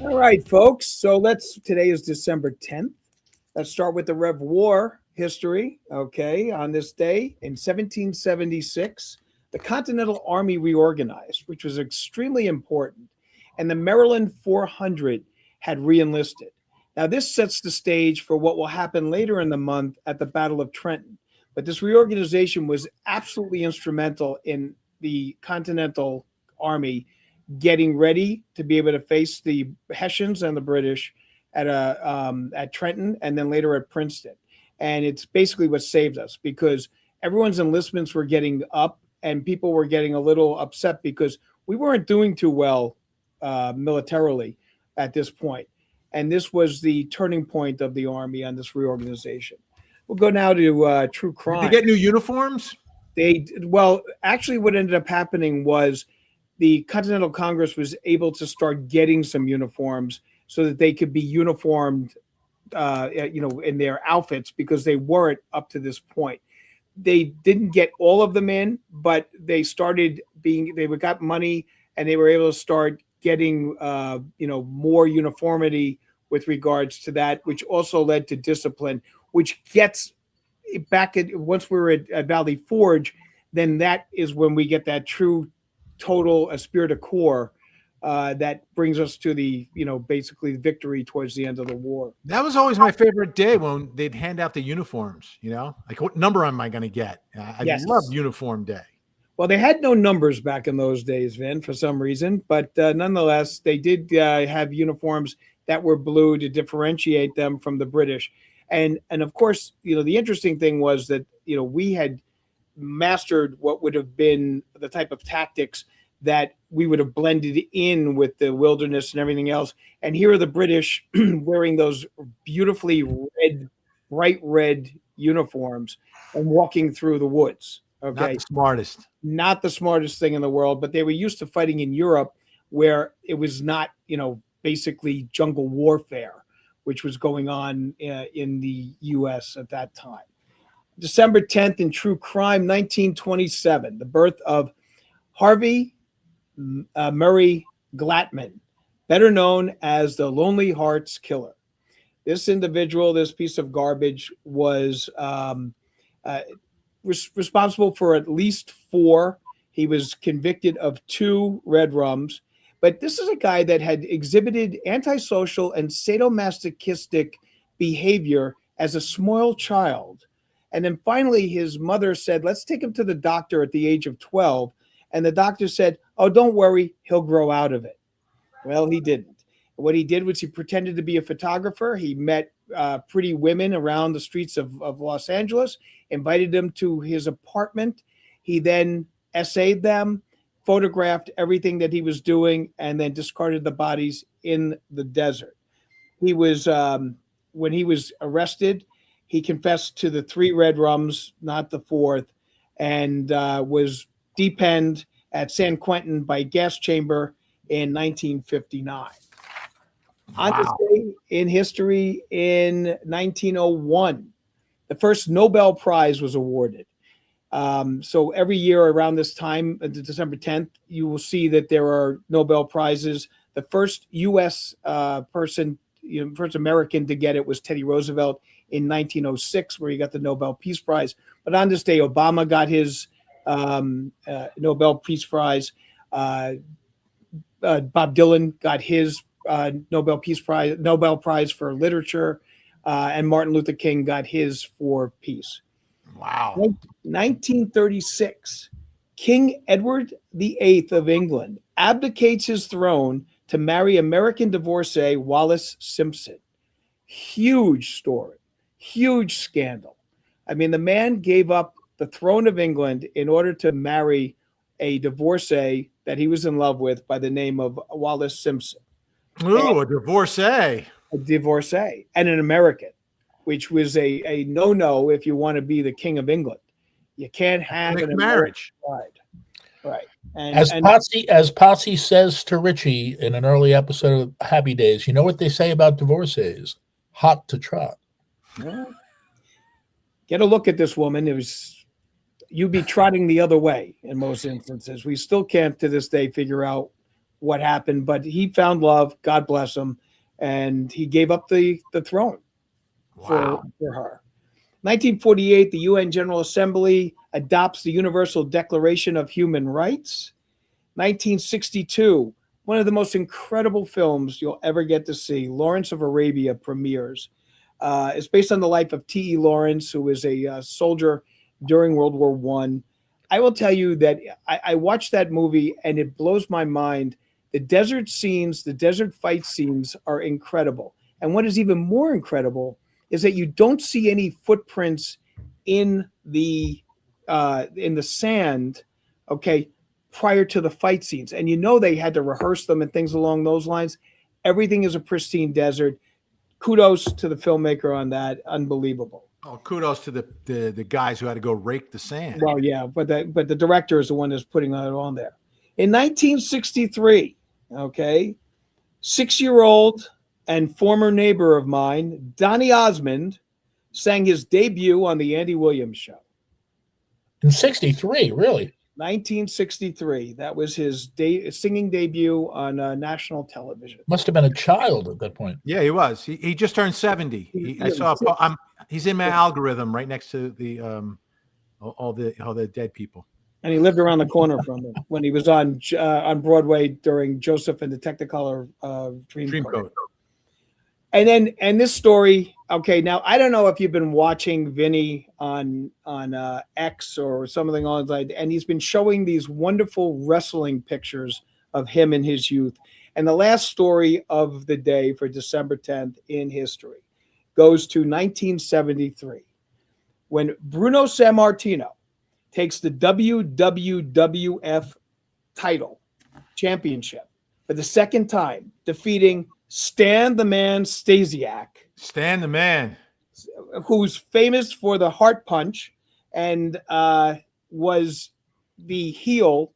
All right, folks. So today is December 10th. Let's start with the Rev War history. Okay. On this day in 1776, the Continental Army reorganized, which was extremely important. And the Maryland 400 had reenlisted. Now, this sets the stage for what will happen later in the month at the Battle of Trenton. But this reorganization was absolutely instrumental in the Continental Army getting ready to be able to face the Hessians and the British at Trenton and then later at Princeton. And it's basically what saved us because everyone's enlistments were getting up and people were getting a little upset because we weren't doing too well militarily at this point. And this was the turning point of the Army on this reorganization. We'll go now to true crime. Did they get new uniforms? Well, actually what ended up happening was the Continental Congress was able to start getting some uniforms so that they could be uniformed, in their outfits because they weren't up to this point. They didn't get all of them in, but they got money and they were able to start getting, more uniformity with regards to that, which also led to discipline, which gets back at once we were at Valley Forge, then that is when we get that true total esprit de corps that brings us to the, basically victory towards the end of the war. That was always my favorite day when they'd hand out the uniforms, like what number am I going to get? I loved uniform day. Well, they had no numbers back in those days, Vin, for some reason, but nonetheless, they did have uniforms that were blue to differentiate them from the British. And of course, the interesting thing was that, we had mastered what would have been the type of tactics that we would have blended in with the wilderness and everything else. And here are the British wearing those beautifully bright red uniforms and walking through the woods. Okay. Not the smartest thing in the world, but they were used to fighting in Europe where it was not, basically jungle warfare, which was going on in the U.S. at that time. December 10th in true crime, 1927, the birth of Harvey Murray Glatman, better known as the Lonely Hearts Killer. This individual, this piece of garbage, was responsible for at least 4. He was convicted of 2 red rums. But this is a guy that had exhibited antisocial and sadomasochistic behavior as a small child. And then finally, his mother said, let's take him to the doctor at the age of 12. And the doctor said, oh, don't worry, he'll grow out of it. Well, he didn't. What he did was he pretended to be a photographer. He met pretty women around the streets of Los Angeles, invited them to his apartment. He then essayed them, photographed everything that he was doing, and then discarded the bodies in the desert. He was, when he was arrested, he confessed to the 3 red rums, not the 4th, and was depenned at San Quentin by gas chamber in 1959. On this day in history, in 1901, the first Nobel Prize was awarded. So every year around this time, December 10th, you will see that there are Nobel Prizes. The first U.S. person, first American to get it was Teddy Roosevelt in 1906, where he got the Nobel Peace Prize. But on this day, Obama got his Nobel Peace Prize. Bob Dylan got his Nobel Prize for literature, and Martin Luther King got his for peace. Wow. 1936, King Edward VIII of England abdicates his throne to marry American divorcee Wallis Simpson. Huge story, huge scandal. I mean, the man gave up the throne of England in order to marry a divorcee that he was in love with by the name of Wallis Simpson. Ooh, a divorcee. A divorcee and an American, which was a no-no if you want to be the King of England. You can't have an marriage. Bride. Right. As Potsy says to Richie in an early episode of Happy Days, you know what they say about divorcees? Hot to trot. Well, get a look at this woman. You'd be trotting the other way in most instances. We still can't to this day figure out what happened, but he found love, God bless him, and he gave up the throne for her. 1948, the UN General Assembly adopts the Universal Declaration of Human Rights. 1962, one of the most incredible films you'll ever get to see, Lawrence of Arabia, premieres. It's based on the life of T.E. Lawrence, who was a soldier during World War I. I will tell you that I watched that movie and it blows my mind. The desert scenes, the desert fight scenes are incredible. And what is even more incredible is that you don't see any footprints in the sand, okay, prior to the fight scenes. And you know they had to rehearse them and things along those lines. Everything is a pristine desert. Kudos to the filmmaker on that. Unbelievable. Oh, kudos to the guys who had to go rake the sand. Well, yeah, but the director is the one that's putting that on there. In 1963, okay, 6-year-old and former neighbor of mine, Donny Osmond, sang his debut on the Andy Williams Show. In 63, really? 1963. That was his singing debut on national television. Must have been a child at that point. Yeah, he was. He just turned 70. I saw. He's in my algorithm right next to the all the dead people. And he lived around the corner from him when he was on Broadway during Joseph and the Technicolor Dreamcoat. And this story, okay, now I don't know if you've been watching Vinny on X or something on like, and he's been showing these wonderful wrestling pictures of him in his youth. And the last story of the day for December 10th in history goes to 1973 when Bruno Sammartino takes the WWF title championship for the second time, defeating Stan the Man Stasiak. Stan the Man. Who's famous for the heart punch and was the heel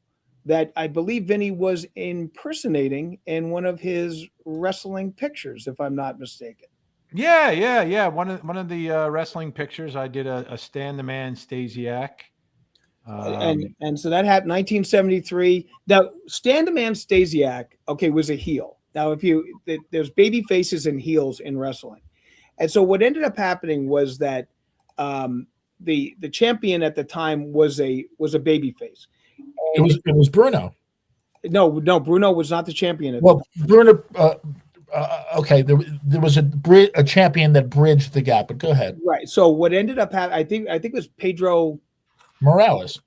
that I believe Vinny was impersonating in one of his wrestling pictures, if I'm not mistaken. Yeah. One of the wrestling pictures, I did a Stan the Man Stasiak. And so that happened 1973. Now, Stan the Man Stasiak, okay, was a heel. Now, there's baby faces and heels in wrestling. And so what ended up happening was that the champion at the time was a baby face. It was Bruno. No, Bruno was not the champion. Bruno. Okay, there was a champion that bridged the gap. But go ahead. Right. So what ended up happening, I think it was Pedro Morales.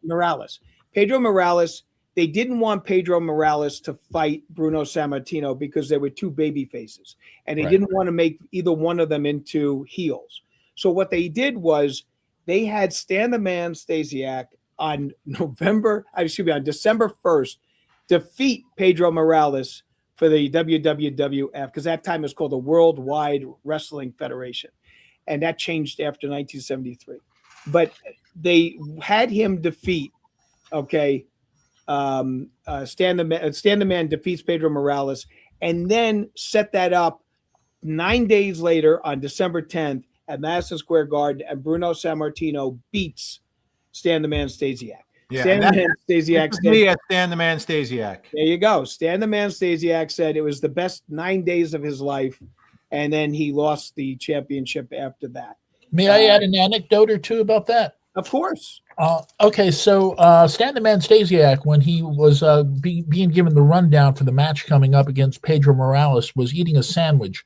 Pedro Morales. They didn't want Pedro Morales to fight Bruno Sammartino because they were two baby faces, and they didn't want to make either one of them into heels. So what they did was they had Stan the Man Stasiak on December 1st defeat Pedro Morales for the WWF, because that time it was called the Worldwide Wrestling Federation, and that changed after 1973. But they had him defeat, okay. Stan the Man defeats Pedro Morales, and then set that up 9 days later on December 10th at Madison Square Garden, and Bruno Sammartino beats Stan the Man Stasiak. Yeah, Stan the Man Stasiak said, Stan the Man Stasiak. There you go. Stan the Man Stasiak said it was the best 9 days of his life, and then he lost the championship after that. May I add an anecdote or two about that? Of course. Okay, so Stan the Man Stasiak, when he was being given the rundown for the match coming up against Pedro Morales, was eating a sandwich,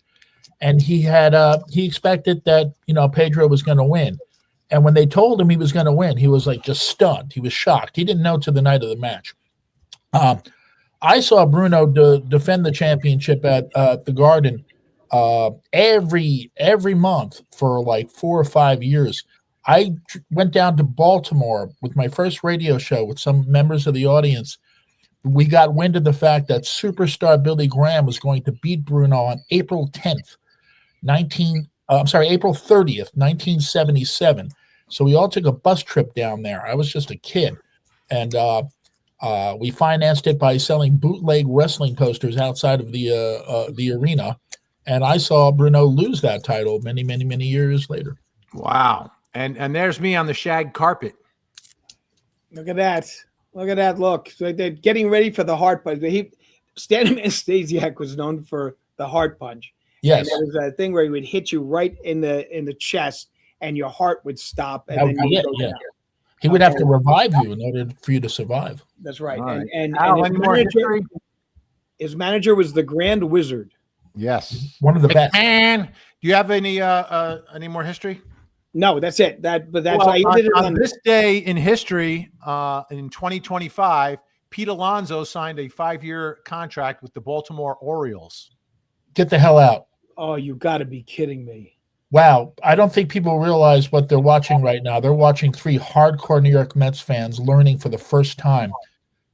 and he expected that Pedro was going to win, and when they told him he was going to win, he was like just stunned. He was shocked. He didn't know to the night of the match. I saw Bruno defend the championship at the Garden every month for like 4 or 5 years. I went down to Baltimore with my first radio show with some members of the audience. We got wind of the fact that superstar Billy Graham was going to beat Bruno on April 10th, April 30th, 1977. So we all took a bus trip down there. I was just a kid. And we financed it by selling bootleg wrestling posters outside of the arena. And I saw Bruno lose that title many, many, many years later. Wow. And there's me on the shag carpet. Look at that. Look. So they're getting ready for the heart punch. Stan the Man Stasiak was known for the heart punch. Yes. And there was a thing where he would hit you right in the chest and your heart would stop. And then you would go down. He would have to revive you in order for you to survive. That's right. Right. And Al, his manager was the Grand Wizard. Yes. One of the best. And do you have any more history? No, that's it. But that's Well, I ended it on on this day in history, in 2025, Pete Alonso signed a 5-year contract with the Baltimore Orioles. Get the hell out. Oh, you got to be kidding me. Wow. I don't think people realize what they're watching right now. They're watching 3 hardcore New York Mets fans learning for the first time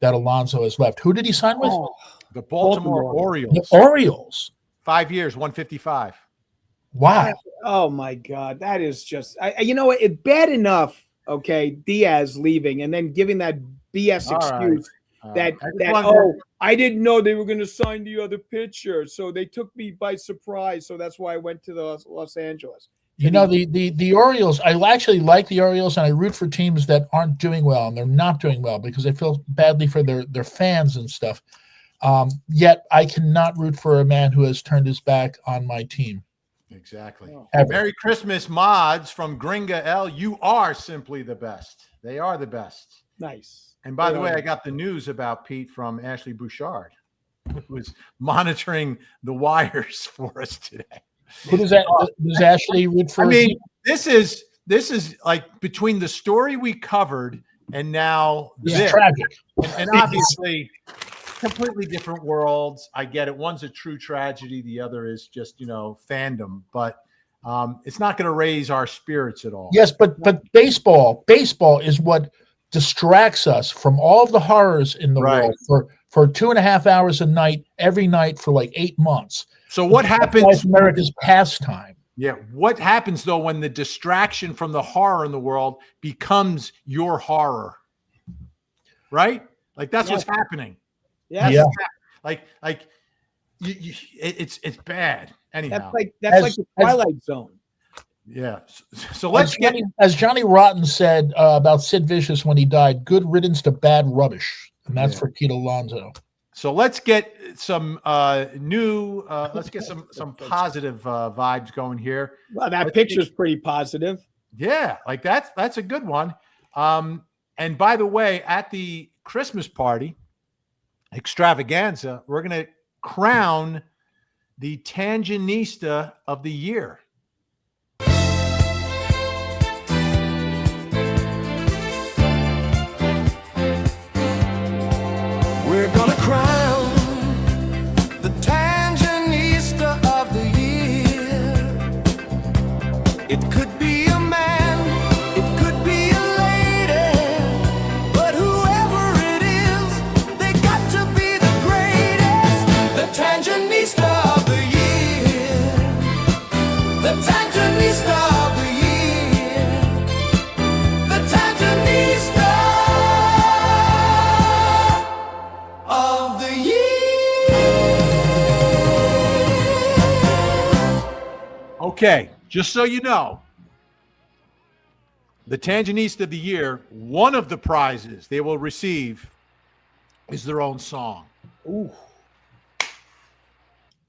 that Alonso has left. Who did he sign with? Oh, The Baltimore Baltimore. Orioles. The Orioles. 5 years, 155. Wow. oh my God, that is just. You know what? It's bad enough. Okay, Diaz leaving and then giving that BS All right. excuse that I just that wanted- I didn't know they were going to sign the other pitcher, so they took me by surprise. So that's why I went to the Los Angeles. You know, the Orioles, I actually like the Orioles, and I root for teams that aren't doing well, and they're not doing well because I feel badly for their fans and stuff. Yet I cannot root for a man who has turned his back on my team. Exactly. Ever. Merry Christmas, mods from Gringa L. You are simply the best. They are the best. Nice. And by the way, Yeah. I got the news about Pete from Ashley Bouchard, who was monitoring the wires for us today. Who does that? Does Ashley root for? I a mean, team? this is like between the story we covered and now This this, is tragic. and obviously completely different worlds. I get it. One's a true tragedy. The other is just, fandom, but it's not going to raise our spirits at all. Yes, but baseball is what distracts us from all of the horrors in the Right. world for 2.5 hours a night, every night for like 8 months. So what happens? America's pastime. Yeah. What happens though when the distraction from the horror in the world becomes your horror? Right? Like that's what's happening. Yeah. Yeah. Like it's bad. Anyhow. That's As- like the as- Twilight Zone. Yeah. So let's get As Johnny Rotten said about Sid Vicious when he died, good riddance to bad rubbish. And that's Yeah. for Pete Alonso. So let's get some let's get some positive vibes going here. Well, that Let's picture's pretty positive. Yeah, like that's a good one. And by the way, at the Christmas party extravaganza, we're gonna crown the Tangenista of the year. We're gonna crown the Tangenista of the year. It could be a man, it could be a lady, but whoever it is, they got to be the greatest. The Tangenista of the year. The Tangenista of the year. The Tangenista of the year. Okay, just so you know, the Tangenista of the year, one of the prizes they will receive is their own song. Ooh.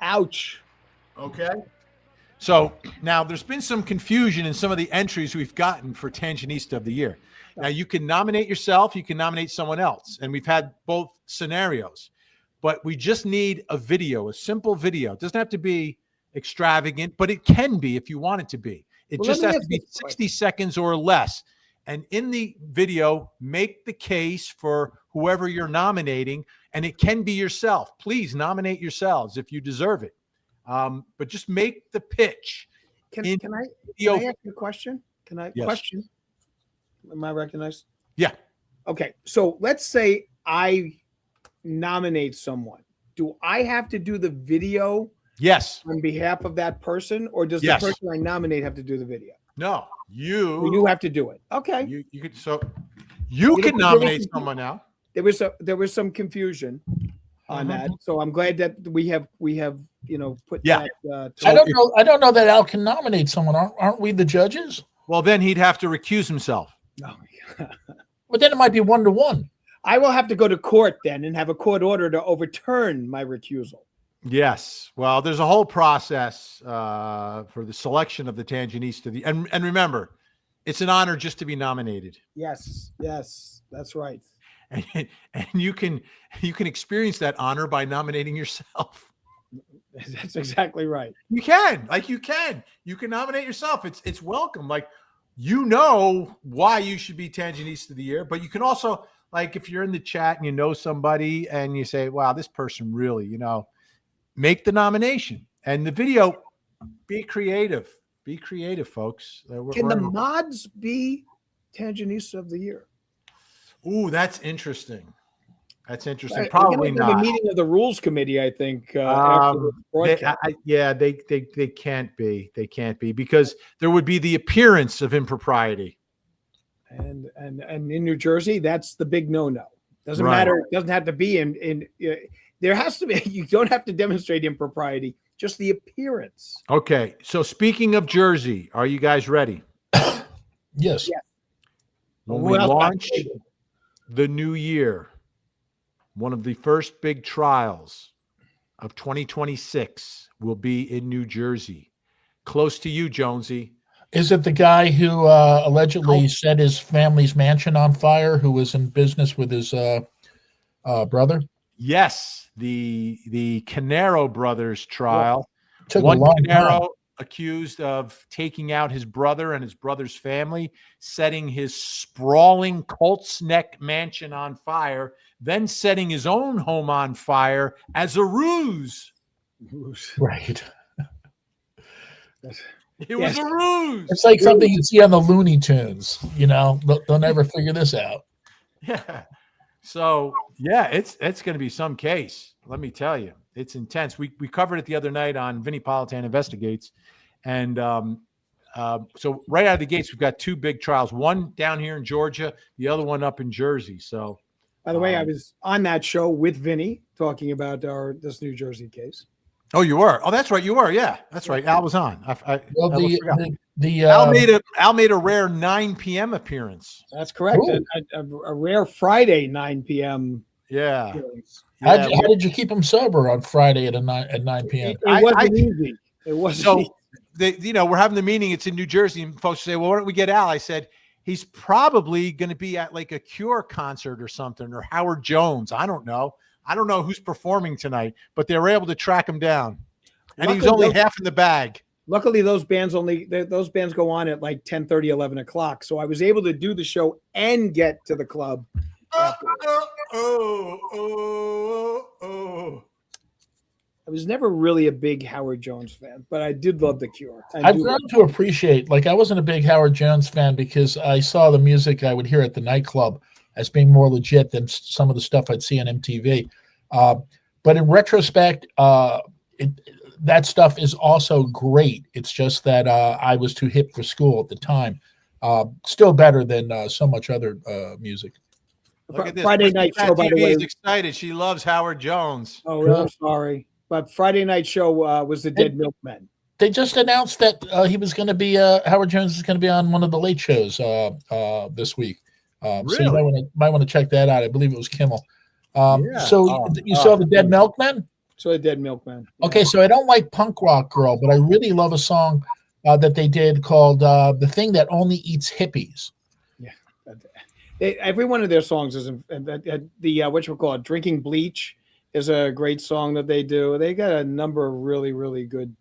Ouch. Okay. So now there's been some confusion in some of the entries we've gotten for Tangenista of the year. Now you can nominate yourself, you can nominate someone else, and we've had both scenarios, but we just need a video, a simple video. It doesn't have to be extravagant, but it can be if you want it to be. It Well, just let me has to ask be you a 60 seconds or less. And in the video, make the case for whoever you're nominating, and it can be yourself. Please nominate yourselves if you deserve it. But just make the pitch. Can In I video- ask you a question? Can I Yes. question? Am I recognized? Yeah. Okay. So let's say I nominate someone. Do I have to do the video Yes. on behalf of that person, or does Yes. the person I nominate have to do the video? No. Or you have to do it. Okay. You could you can nominate someone now. There was some confusion on that, so I'm glad that we have put Yeah. that. I don't know that Al can nominate someone. Aren't we the judges? Well, then he'd have to recuse himself. No. But then it might be 1-1. I will have to go to court then and have a court order to overturn my recusal. Yes. Well, there's a whole process for the selection of the Tangenista. And remember, it's an honor just to be nominated. Yes, that's right. And you can experience that honor by nominating yourself. That's exactly right. You can nominate yourself. It's welcome. Like you know why you should be Tangenista of the Year, but you can also, like, if you're in the chat and you know somebody and you say, wow, this person really, make the nomination. And the video, be creative. Be creative, folks. Can the mods be Tangenista of the Year? Ooh, that's interesting. That's interesting. We're Probably gonna have not. a meeting of the rules committee, I think. After the broadcast. They can't be. They can't be because there would be the appearance of impropriety. And in New Jersey, that's the big no-no. Doesn't Right. matter. It doesn't have to be in. There has to be. You don't have to demonstrate impropriety. Just the appearance. Okay. So speaking of Jersey, are you guys ready? Yes. Yeah. When Who we else got launch paid? the new year, one of the first big trials of 2026 will be in New Jersey, close to you, Jonesy. Is it the guy who allegedly set his family's mansion on fire, who was in business with his brother? Yes, the Canaro brothers trial. Took One a long Canaro time. accused of taking out his brother and his brother's family, setting his sprawling Colts Neck mansion on fire, then setting his own home on fire as a ruse. Right. It was a ruse. It's like something you see on the Looney Tunes. They'll never figure this out. Yeah. So yeah, it's going to be some case. Let me tell you, it's intense. We covered it the other night on Vinnie Politan Investigates, and so right out of the gates, we've got two big trials. One down here in Georgia, the other one up in Jersey. So, By the way, I was on that show with Vinny talking about this New Jersey case. oh, you were. Oh, that's right, you were. Yeah, that's right. Al was on. Well, I almost forgot. the Al made a rare 9 p.m. appearance. That's correct. Ooh. A rare Friday 9 p.m. Yeah. hearings. how Yeah, did you keep him sober on Friday at 9 p.m.? It wasn't easy. It wasn't So, easy. we're having the meeting. It's in New Jersey, and folks say, "Well, why don't we get Al?" I said, "He's probably going to be at like a Cure concert or something, or Howard Jones. I don't know. I don't know who's performing tonight, but they were able to track him down, and he was Luckily, only half in the bag." Luckily, those bands go on at like 10:30, 11 o'clock. So I was able to do the show and get to the club. Oh. I was never really a big Howard Jones fan, but I did love The Cure. I've grown to appreciate, I wasn't a big Howard Jones fan because I saw the music I would hear at the nightclub as being more legit than some of the stuff I'd see on MTV. But in retrospect, that stuff is also great. It's just that I was too hip for school at the time. Still better than so much other music. Look at this. Friday night show, by the way. is excited. She loves Howard Jones. Oh, I'm sorry. But Friday night show was the Dead Milkmen. They just announced that he was going to be Howard Jones is going to be on one of the late shows this week. So you might want to check that out. I believe it was Kimmel. So you saw the Dead Milkmen? So the Dead Milkmen. Okay, so I don't like Punk Rock Girl, but I really love a song that they did called "The Thing That Only Eats Hippies." Yeah, every one of their songs is what you call it, "Drinking Bleach" is a great song that they do. They got a number of really, really good.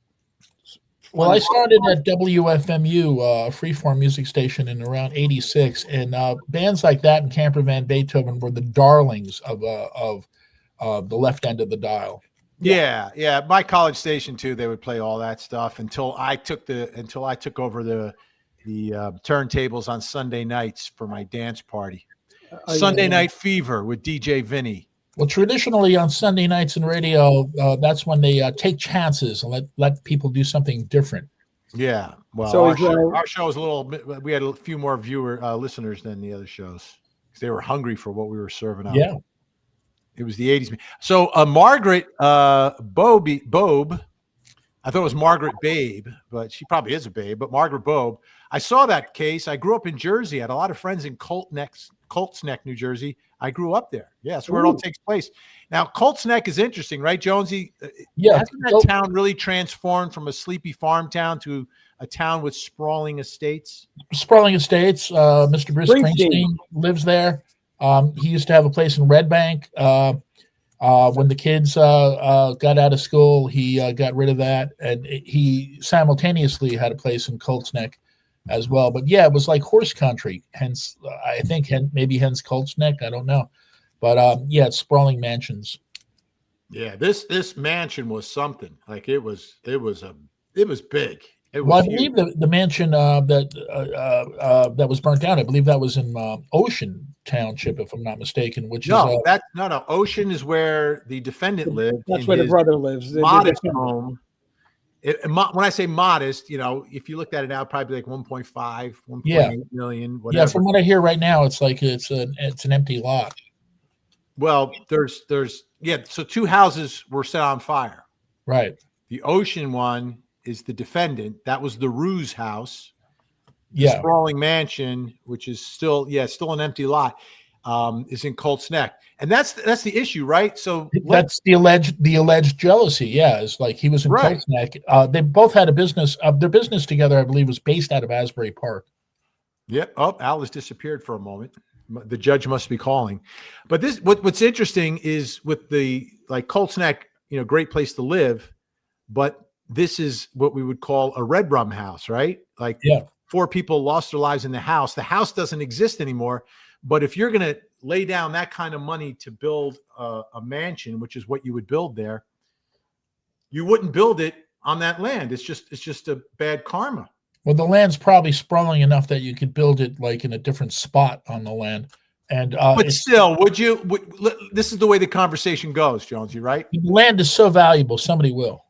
Well, I started at WFMU, freeform music station, in around '86, and bands like that and Camper Van Beethoven were the darlings of the left end of the dial. Yeah. My college station too. They would play all that stuff until I took over the turntables on Sunday nights for my dance party. Sunday Night Fever with DJ Vinny. Well, traditionally on Sunday nights in radio, that's when they take chances and let people do something different. Yeah. Well, So our show was a little bit, we had a few more listeners than the other shows because they were hungry for what we were serving up. Yeah. It was the 80s. So Margaret Bobe, I thought it was Margaret Babe, but she probably is a babe, but Margaret Bobe. I saw that case. I grew up in Jersey. I had a lot of friends in Colts Neck, New Jersey. I grew up there. Yeah, that's where it all takes place. Now, Colts Neck is interesting, right, Jonesy? Yeah. Hasn't that town really transformed from a sleepy farm town to a town with sprawling estates? Sprawling Estates. Mr. Bruce Springsteen lives there. He used to have a place in Red Bank. When the kids got out of school, he got rid of that, and he simultaneously had a place in Colts Neck. as well. But yeah, it was like horse country. Hence, I think maybe hence Colts Neck. I don't know, but yeah, it's sprawling mansions. Yeah, this mansion was something. Like it was big. It was Well, I huge. believe the mansion that was burnt down. I believe that was in Ocean Township, if I'm not mistaken. Which No, is no. Ocean is where the defendant lived. That's in where the his brother lives. modest home. When I say modest, if you looked at it now, probably like 1.5, 1.8 million, whatever. yeah. From what I hear right now, it's like it's an empty lot. Well, there's so two houses were set on fire. Right. The Ocean one is the defendant. That was the Ruse house. The Yeah. sprawling mansion, which is still an empty lot, is in Colts Neck. And that's the issue, right? So That's the alleged jealousy. Yeah, it's like he was in Right. Colts Neck. They both had a business. Their business together, I believe, was based out of Asbury Park. Yep. Oh, Al has disappeared for a moment. The judge must be calling. But what's interesting is with the Colts Neck, great place to live, but this is what we would call a red rum house, right? Like Yeah. 4 people lost their lives in the house. The house doesn't exist anymore. But if you're going to lay down that kind of money to build a mansion, which is what you would build there, you wouldn't build it on that land. It's just a bad karma. Well, the land's probably sprawling enough that you could build it like in a different spot on the land. And But still, this is the way the conversation goes, Jonesy, right? the land is so valuable, somebody will.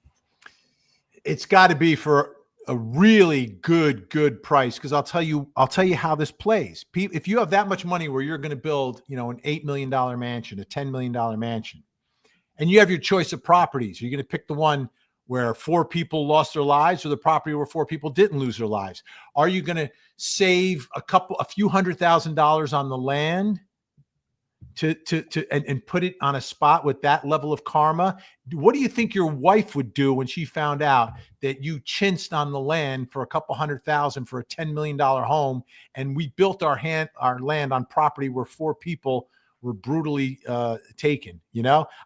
It's got to be for a really good price, because I'll tell you how this plays. If you have that much money where you're going to build, an $8 million mansion, a $10 million mansion, and you have your choice of properties, you're going to pick the one where 4 people lost their lives, or the property where 4 people didn't lose their lives. Are you going to save a few $100,000 on the land and put it on a spot with that level of karma? What do you think your wife would do when she found out that you chinced on the land for a couple $100,000 for a $10 million home, and we built our land on property where 4 people were brutally taken?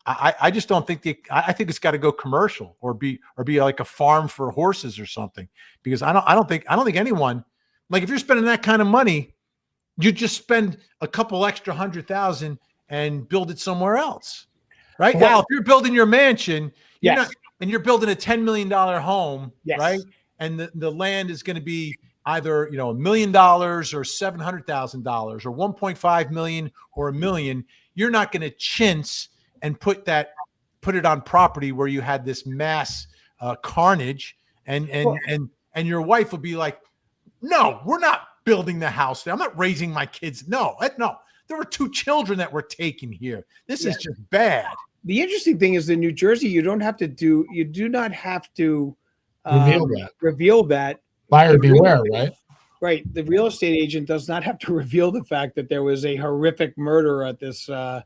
I just don't think I think it's got to go commercial or be like a farm for horses or something, because I don't think anyone, like, if you're spending that kind of money, you just spend a couple extra $100,000 and build it somewhere else, right? Well, Now, if you're building your mansion, Yes. and you're building a $10 million home, Yes. right? And the land is going to be either $1 million or $700,000 or 1.5 million or $1 million. You're not going to chintz and put it on property where you had this mass carnage, and your wife would be like, "No, we're not building the house there. I'm not raising my kids. No. There were 2 children that were taken here. This is just bad." The interesting thing is in New Jersey, you do not have to reveal that. Buyer beware, right? Right. The real estate agent does not have to reveal the fact that there was a horrific murder at this at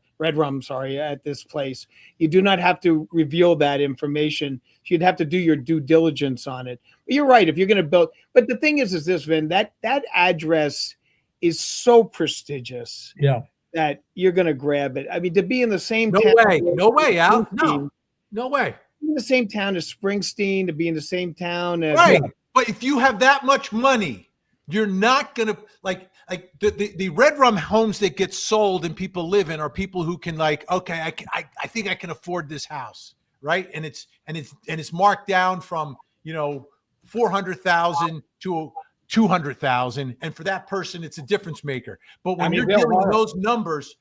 this place. You do not have to reveal that information. You'd have to do your due diligence on it. But you're right. If you're going to build, but the thing is this, Vin, that address is so prestigious. Yeah. That you're going to grab it. I mean, to be in the same No town, way, Al. No way. in the same town as Springsteen, to be in the same town as Right. But if you have that much money, you're not going to like the red rum homes that get sold and people live in are people who can, like, okay, I think I can afford this house, right? And it's marked down from 400,000 to 200,000, and for that person, it's a difference maker. But when you're dealing in those numbers,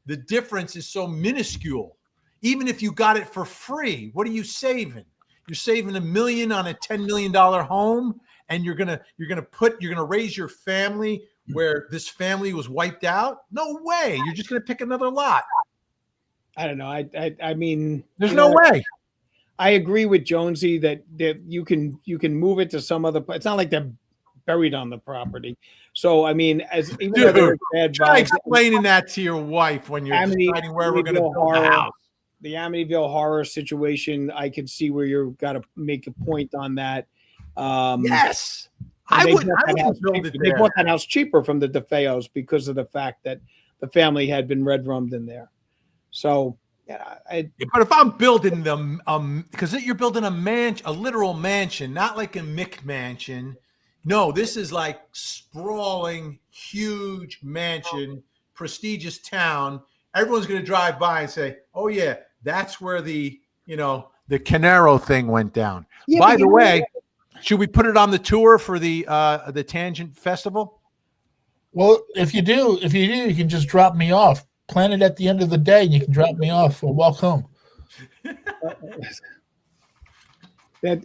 the difference is so minuscule. Even if you got it for free, what are you saving? You're saving $1 million on a $10 million home, and you're gonna raise your family where this family was wiped out. No way. You're just gonna pick another lot. I don't know. I mean, There's no way. I agree with Jonesy that you can move it to some other place. It's not like they're buried on the property. So I mean, even though there's bad Try vibes, explaining that to your wife when you're deciding where we're going to build the house. The Amityville horror situation, I could see where you've got to make a point on that. Yes, I would build it They there. bought that house cheaper from the DeFeos because of the fact that the family had been red rummed in there. So, yeah, But if I'm building them, because you're building a literal mansion, not like a Mick mansion, No, this is like sprawling, huge mansion, prestigious town. Everyone's going to drive by and say, "Oh yeah, that's where the Canaro thing went down." Yeah, By but the way, should we put it on the tour for the Tangent Festival? Well, if you do, you can just drop me off. Plan it at the end of the day, and you can drop me off or walk home. that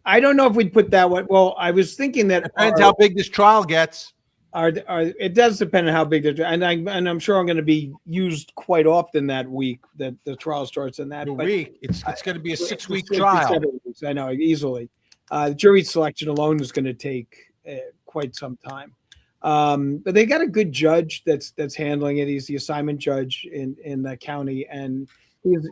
I don't know if we'd put that one. Well, I was thinking that Depends how big this trial gets. it does depend on how big they're, and I'm sure I'm going to be used quite often that week that the trial starts in that A but week. It's going to be a 6-week 6 to trial. 7 weeks, I know easily. Jury selection alone is going to take quite some time. But they got a good judge that's handling it. He's the assignment judge in the county, and he's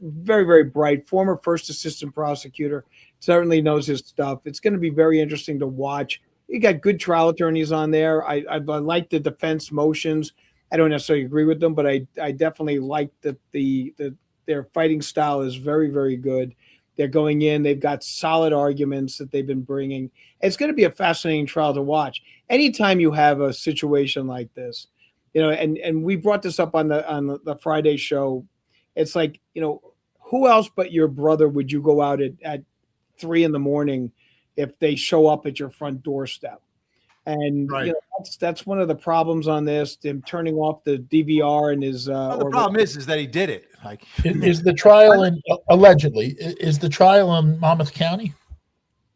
very, very bright. Former first assistant prosecutor, certainly knows his stuff. It's going to be very interesting to watch. You got good trial attorneys on there. I like the defense motions. I don't necessarily agree with them, but I definitely like that their fighting style is very, very good. They're going in. They've got solid arguments that they've been bringing. It's going to be a fascinating trial to watch. Anytime you have a situation like this, and we brought this up on the Friday show. It's like, who else but your brother would you go out at 3 a.m. if they show up at your front doorstep? And Right. that's one of the problems on this. Him turning off the DVR and his. Well, the problem is that he did it. Like, Is the trial allegedly? Is the trial in Monmouth County?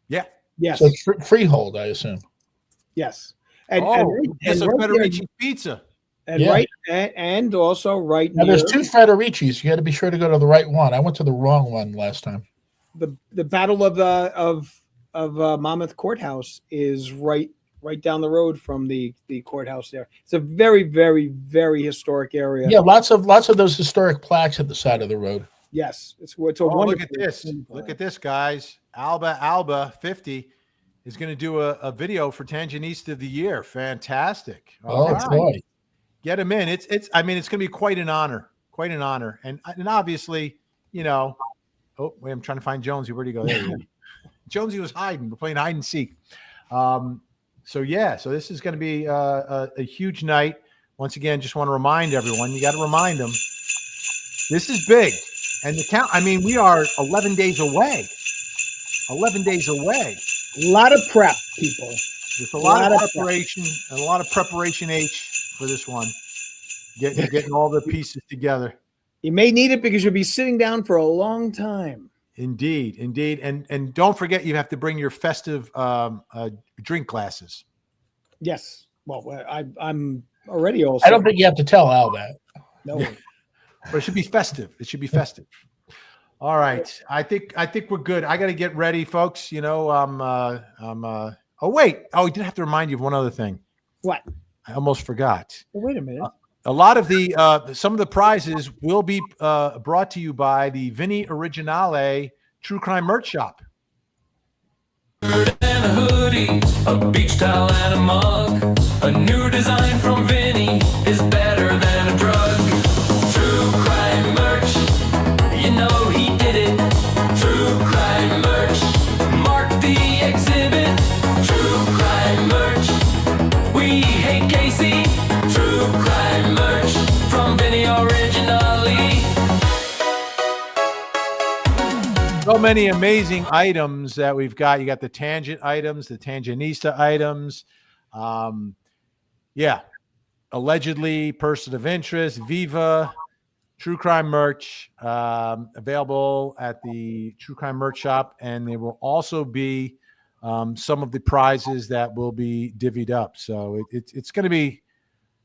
yeah. Yes, So it's freehold, I assume. yes, and Yes, right there- Federici Pizza. and Yeah. right and also right Now, near there's 2 Federicis. You got to be sure to go to the right one. I went to the wrong one last time. the battle of Monmouth Courthouse is right down the road from the courthouse there. It's a very, very, very historic area. Yeah, lots of those historic plaques at the side of the road. Yes, it's a Oh, look wonderful at this. thing. Look at this, guys. Alba 50 is going to do a video for Tangenista of the Year. Fantastic. All Oh right. boy! Get him in. It's going to be quite an honor. Quite an honor. And obviously, oh, wait, I'm trying to find Jonesy. Where'd he go? There he is. Jonesy was hiding. We're playing hide and seek. So this is going to be a huge night. Once again, just want to remind everyone, you got to remind them, this is big. And the count, we are 11 days away. 11 days away. A lot of prep, people. There's a lot of preparation and a lot of preparation for this one. Getting all the pieces together. You may need it because you'll be sitting down for a long time. Indeed. And don't forget, you have to bring your festive drink glasses. Yes. Well, I'm already all. I don't think you have to tell Al that. No. But it should be festive. It should be festive. All right. I think we're good. I got to get ready, folks. Oh wait. Oh, we did have to remind you of one other thing. What? I almost forgot. Well, wait a minute. A lot of some of the prizes will be brought to you by the Vinny Originale True Crime Merch Shop. And a hoodie, a beach towel and a mug. A new design from Vinny is better than a drug. True crime merch, he did it. True crime merch, mark the exhibit. True crime merch, we hate Casey. True crime merch from Vinny Originale. So many amazing items that we've got. You got the Tangent items, the Tangenista items. Allegedly, person of interest, Viva, True Crime merch, available at the True Crime Merch Shop. And there will also be some of the prizes that will be divvied up. So it's going to be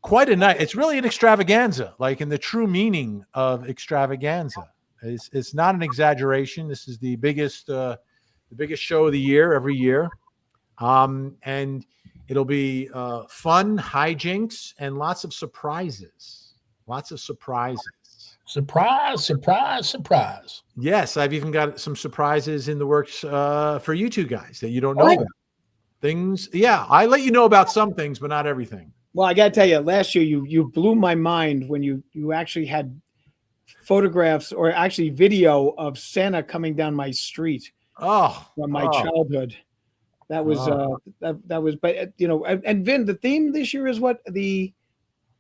quite a night. It's really an extravaganza, like in the true meaning of extravaganza. It's not an exaggeration. This is the biggest show of the year every year, and it'll be fun, hijinks, and lots of surprises. Lots of surprises. Surprise! Surprise! Surprise! Yes, I've even got some surprises in the works for you two guys that you don't know about. Things. Yeah, I let you know about some things, but not everything. Well, I got to tell you, last year you blew my mind when you actually had photographs or actually video of Santa coming down my street Oh, from my childhood. That was that was. But and Vin, the theme this year is what the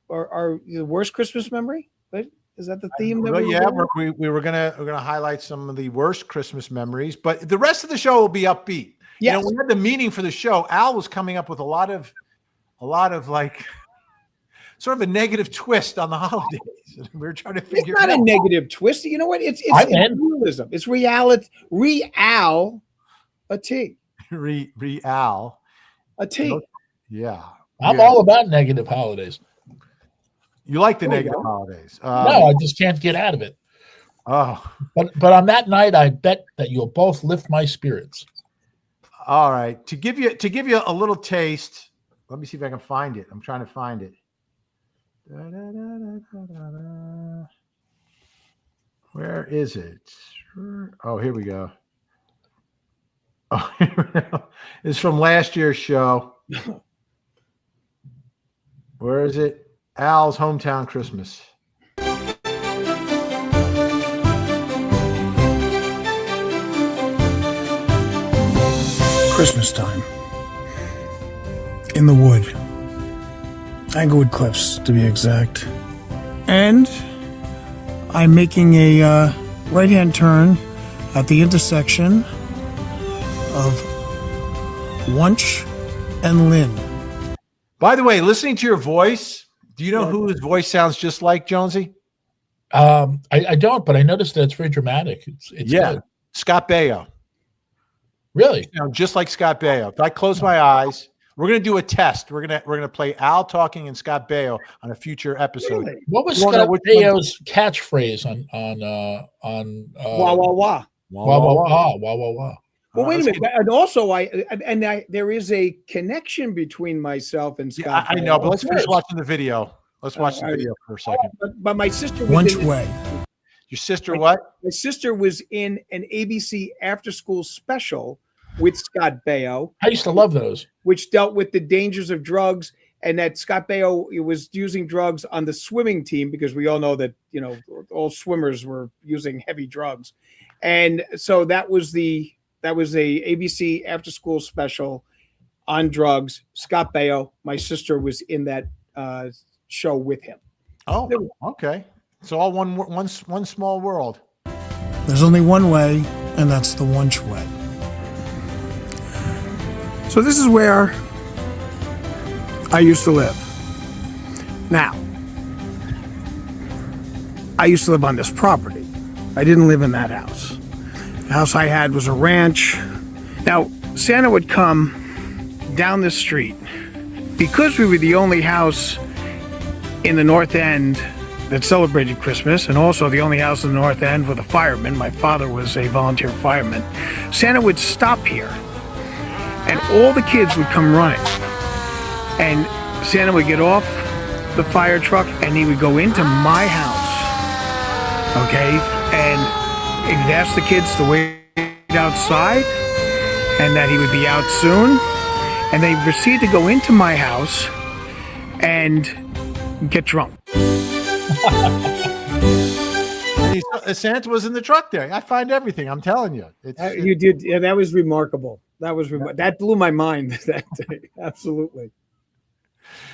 worst Christmas memory. Right? Is that the theme? That Well, we yeah, were doing? we're gonna highlight some of the worst Christmas memories, but the rest of the show will be upbeat. Yes. We had the meaning for the show. Al was coming up with a lot of like sort of a negative twist on the holidays. We were trying to It's figure not it a out. negative twist. You know what? It's I'm in. realism. It's reality. Real. A T. Real. A T. Yeah. I'm Yeah. all about negative holidays. You like the There you negative go. holidays. No, I just can't get out of it. Oh, But on that night, I bet that you'll both lift my spirits. all right. To give you a little taste, let me see if I can find it. I'm trying to find it. Da-da-da-da-da-da-da. Where is it? Oh, here we go. Oh, it's from last year's show. Where is it? Al's Hometown Christmas. Christmas time. In the wood. Anglewood Cliffs, to be exact. And I'm making a right-hand turn at the intersection of Wunsch and Lynn. By the way, listening to your voice, do you know who his voice sounds just like, Jonesy? I don't, but I noticed that it's very dramatic. It's good. Scott Baio. Really? You know, just like Scott Baio. If I close my eyes, we're gonna do a test. We're gonna play Al talking and Scott Baio on a future episode. What was You wanna know Scott which one- Baio's catchphrase on Wah, wah, wah. wah wah wah wah wah wah? Well, wait a let's minute. And also, there is a connection between myself and Yeah, Scott. I know, but Baio. let's finish watching the video. Let's watch the all right. video for a second. But my sister was Wunsch in, Way. Your sister, what? my sister was in an ABC after-school special with Scott Baio, I used to love those. which dealt with the dangers of drugs, and that Scott Baio was using drugs on the swimming team because we all know that all swimmers were using heavy drugs, and so that was a ABC after school special on drugs. Scott Baio, my sister, was in that show with him. Oh, okay. It's all one small world. There's only one way, and that's the Wunsch Way. So this is where I used to live. Now, I used to live on this property. I didn't live in that house. The house I had was a ranch. Now, Santa would come down the street. Because we were the only house in the North End that celebrated Christmas, and also the only house in the North End with a fireman. My father was a volunteer fireman. Santa would stop here, and all the kids would come running. And Santa would get off the fire truck, and he would go into my house, okay? And he would ask the kids to wait outside, and that he would be out soon. And they would proceed to go into my house and get drunk. Santa was in the truck there. I find everything. I'm telling you. You did. Yeah, that was remarkable. That blew my mind that day. Absolutely.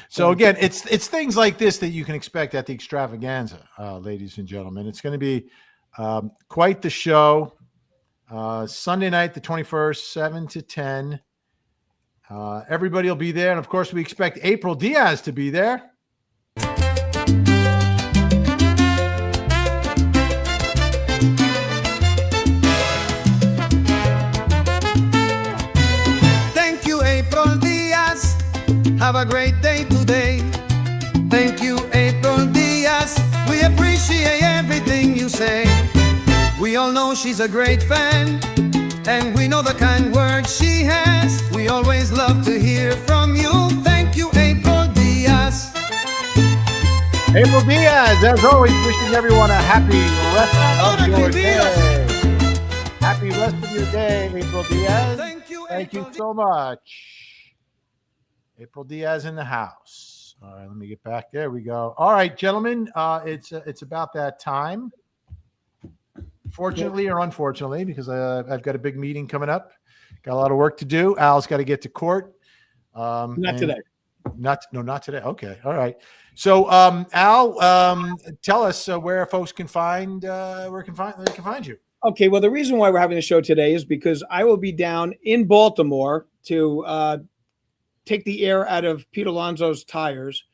So again, it's things like this that you can expect at the extravaganza, ladies and gentlemen. It's going to be quite the show. Sunday night, the 21st, 7 to 10. Everybody will be there, and of course, we expect April Diaz to be there. Thank you, April Diaz. Have a great day today. Thank you, April Diaz. We appreciate everything you say. We all know she's a great fan, and we know the kind words she has. We always love to hear from you. Thank you, April Diaz. April Diaz, as always, wishing everyone a happy rest of your day. Happy rest of your day, April Diaz. Thank you, Thank you April so much. April Diaz in the house. All right, let me get back. There we go. All right, gentlemen, it's about that time. Fortunately or unfortunately, because I've got a big meeting coming up. Got a lot of work to do. Al's got to get to court. Not and- today. Not today. Okay. All right. So, Al, tell us where folks can find they can find you. Okay, well, the reason why we're having the show today is because I will be down in Baltimore to take the air out of Pete Alonso's tires.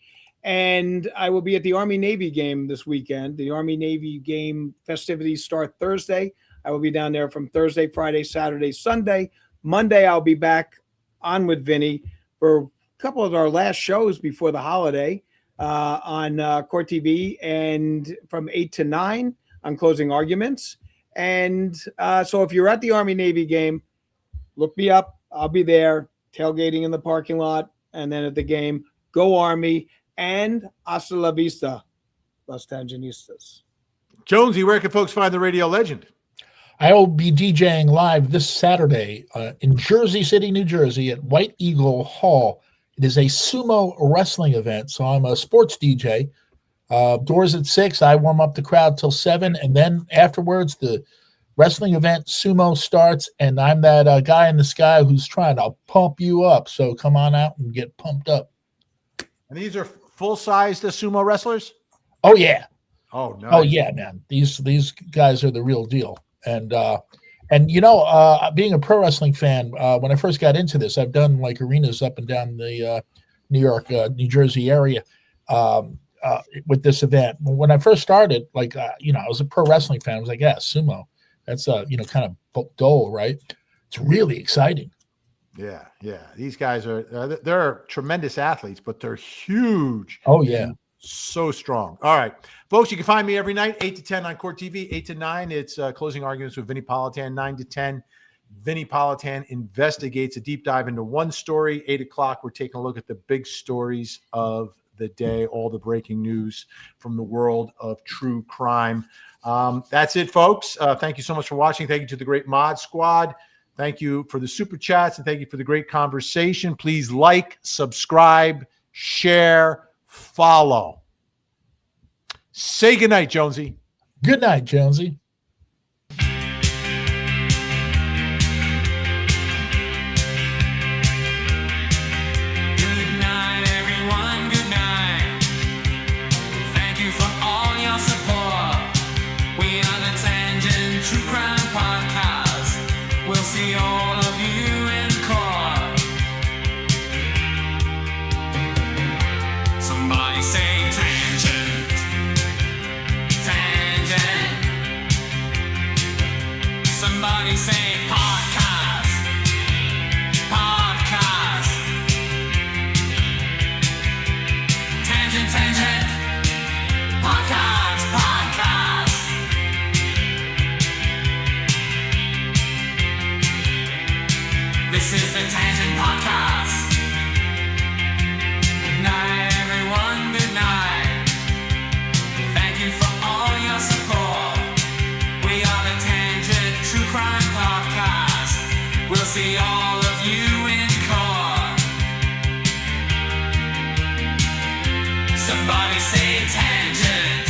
And I will be at the Army-Navy game this weekend. The Army-Navy game festivities start Thursday. I will be down there from Thursday, Friday, Saturday, Sunday. Monday, I'll be back on with Vinny for a couple of our last shows before the holiday on Court TV, and from 8 to 9 on Closing Arguments. And so if you're at the Army-Navy game, look me up. I'll be there, tailgating in the parking lot, and then at the game, go Army, and hasta la vista, Los Tanginistas. Jonesy, where can folks find the radio legend? I will be DJing live this Saturday in Jersey City, New Jersey at White Eagle Hall. It is a sumo wrestling event, so I'm a sports DJ. Doors at 6. I warm up the crowd till 7, and then afterwards the wrestling event sumo starts, and I'm that guy in the sky who's trying to pump you up. So come on out and get pumped up. And these are full-sized sumo wrestlers? Oh yeah. Oh, no. Oh yeah, man. These guys are the real deal. And being a pro wrestling fan, when I first got into this, I've done like arenas up and down the New York, New Jersey area with this event. When I first started, I was a pro wrestling fan. I was like, yeah, sumo. That's kind of dull, right? It's really exciting. Yeah. These guys they're tremendous athletes, but they're huge. Oh yeah. So strong. All right, folks, you can find me every night, 8 to 10 on Court TV, 8 to 9. It's Closing Arguments with Vinny Politan, 9 to 10. Vinny Politan investigates a deep dive into one story. 8 o'clock, we're taking a look at the big stories of the day, all the breaking news from the world of true crime. That's it, folks. Thank you so much for watching. Thank you to the great Mod Squad. Thank you for the super chats, and thank you for the great conversation. Please like, subscribe, share, follow. Say goodnight, Jonesy. Good night, Jonesy. Good night, everyone. Good night. Thank you for all your support. We are the Tangent True Crime Podcast. We'll see all of you in court. Somebody say tangent. Tangent. Somebody say podcast. Podcast. Tangent, tangent. Podcast, podcast. This is the Tangent Podcast. Good night, everyone. Good night. Thank you for all your support. We are the Tangent True Crime Podcast. We'll see all of you in court. Somebody say tangent.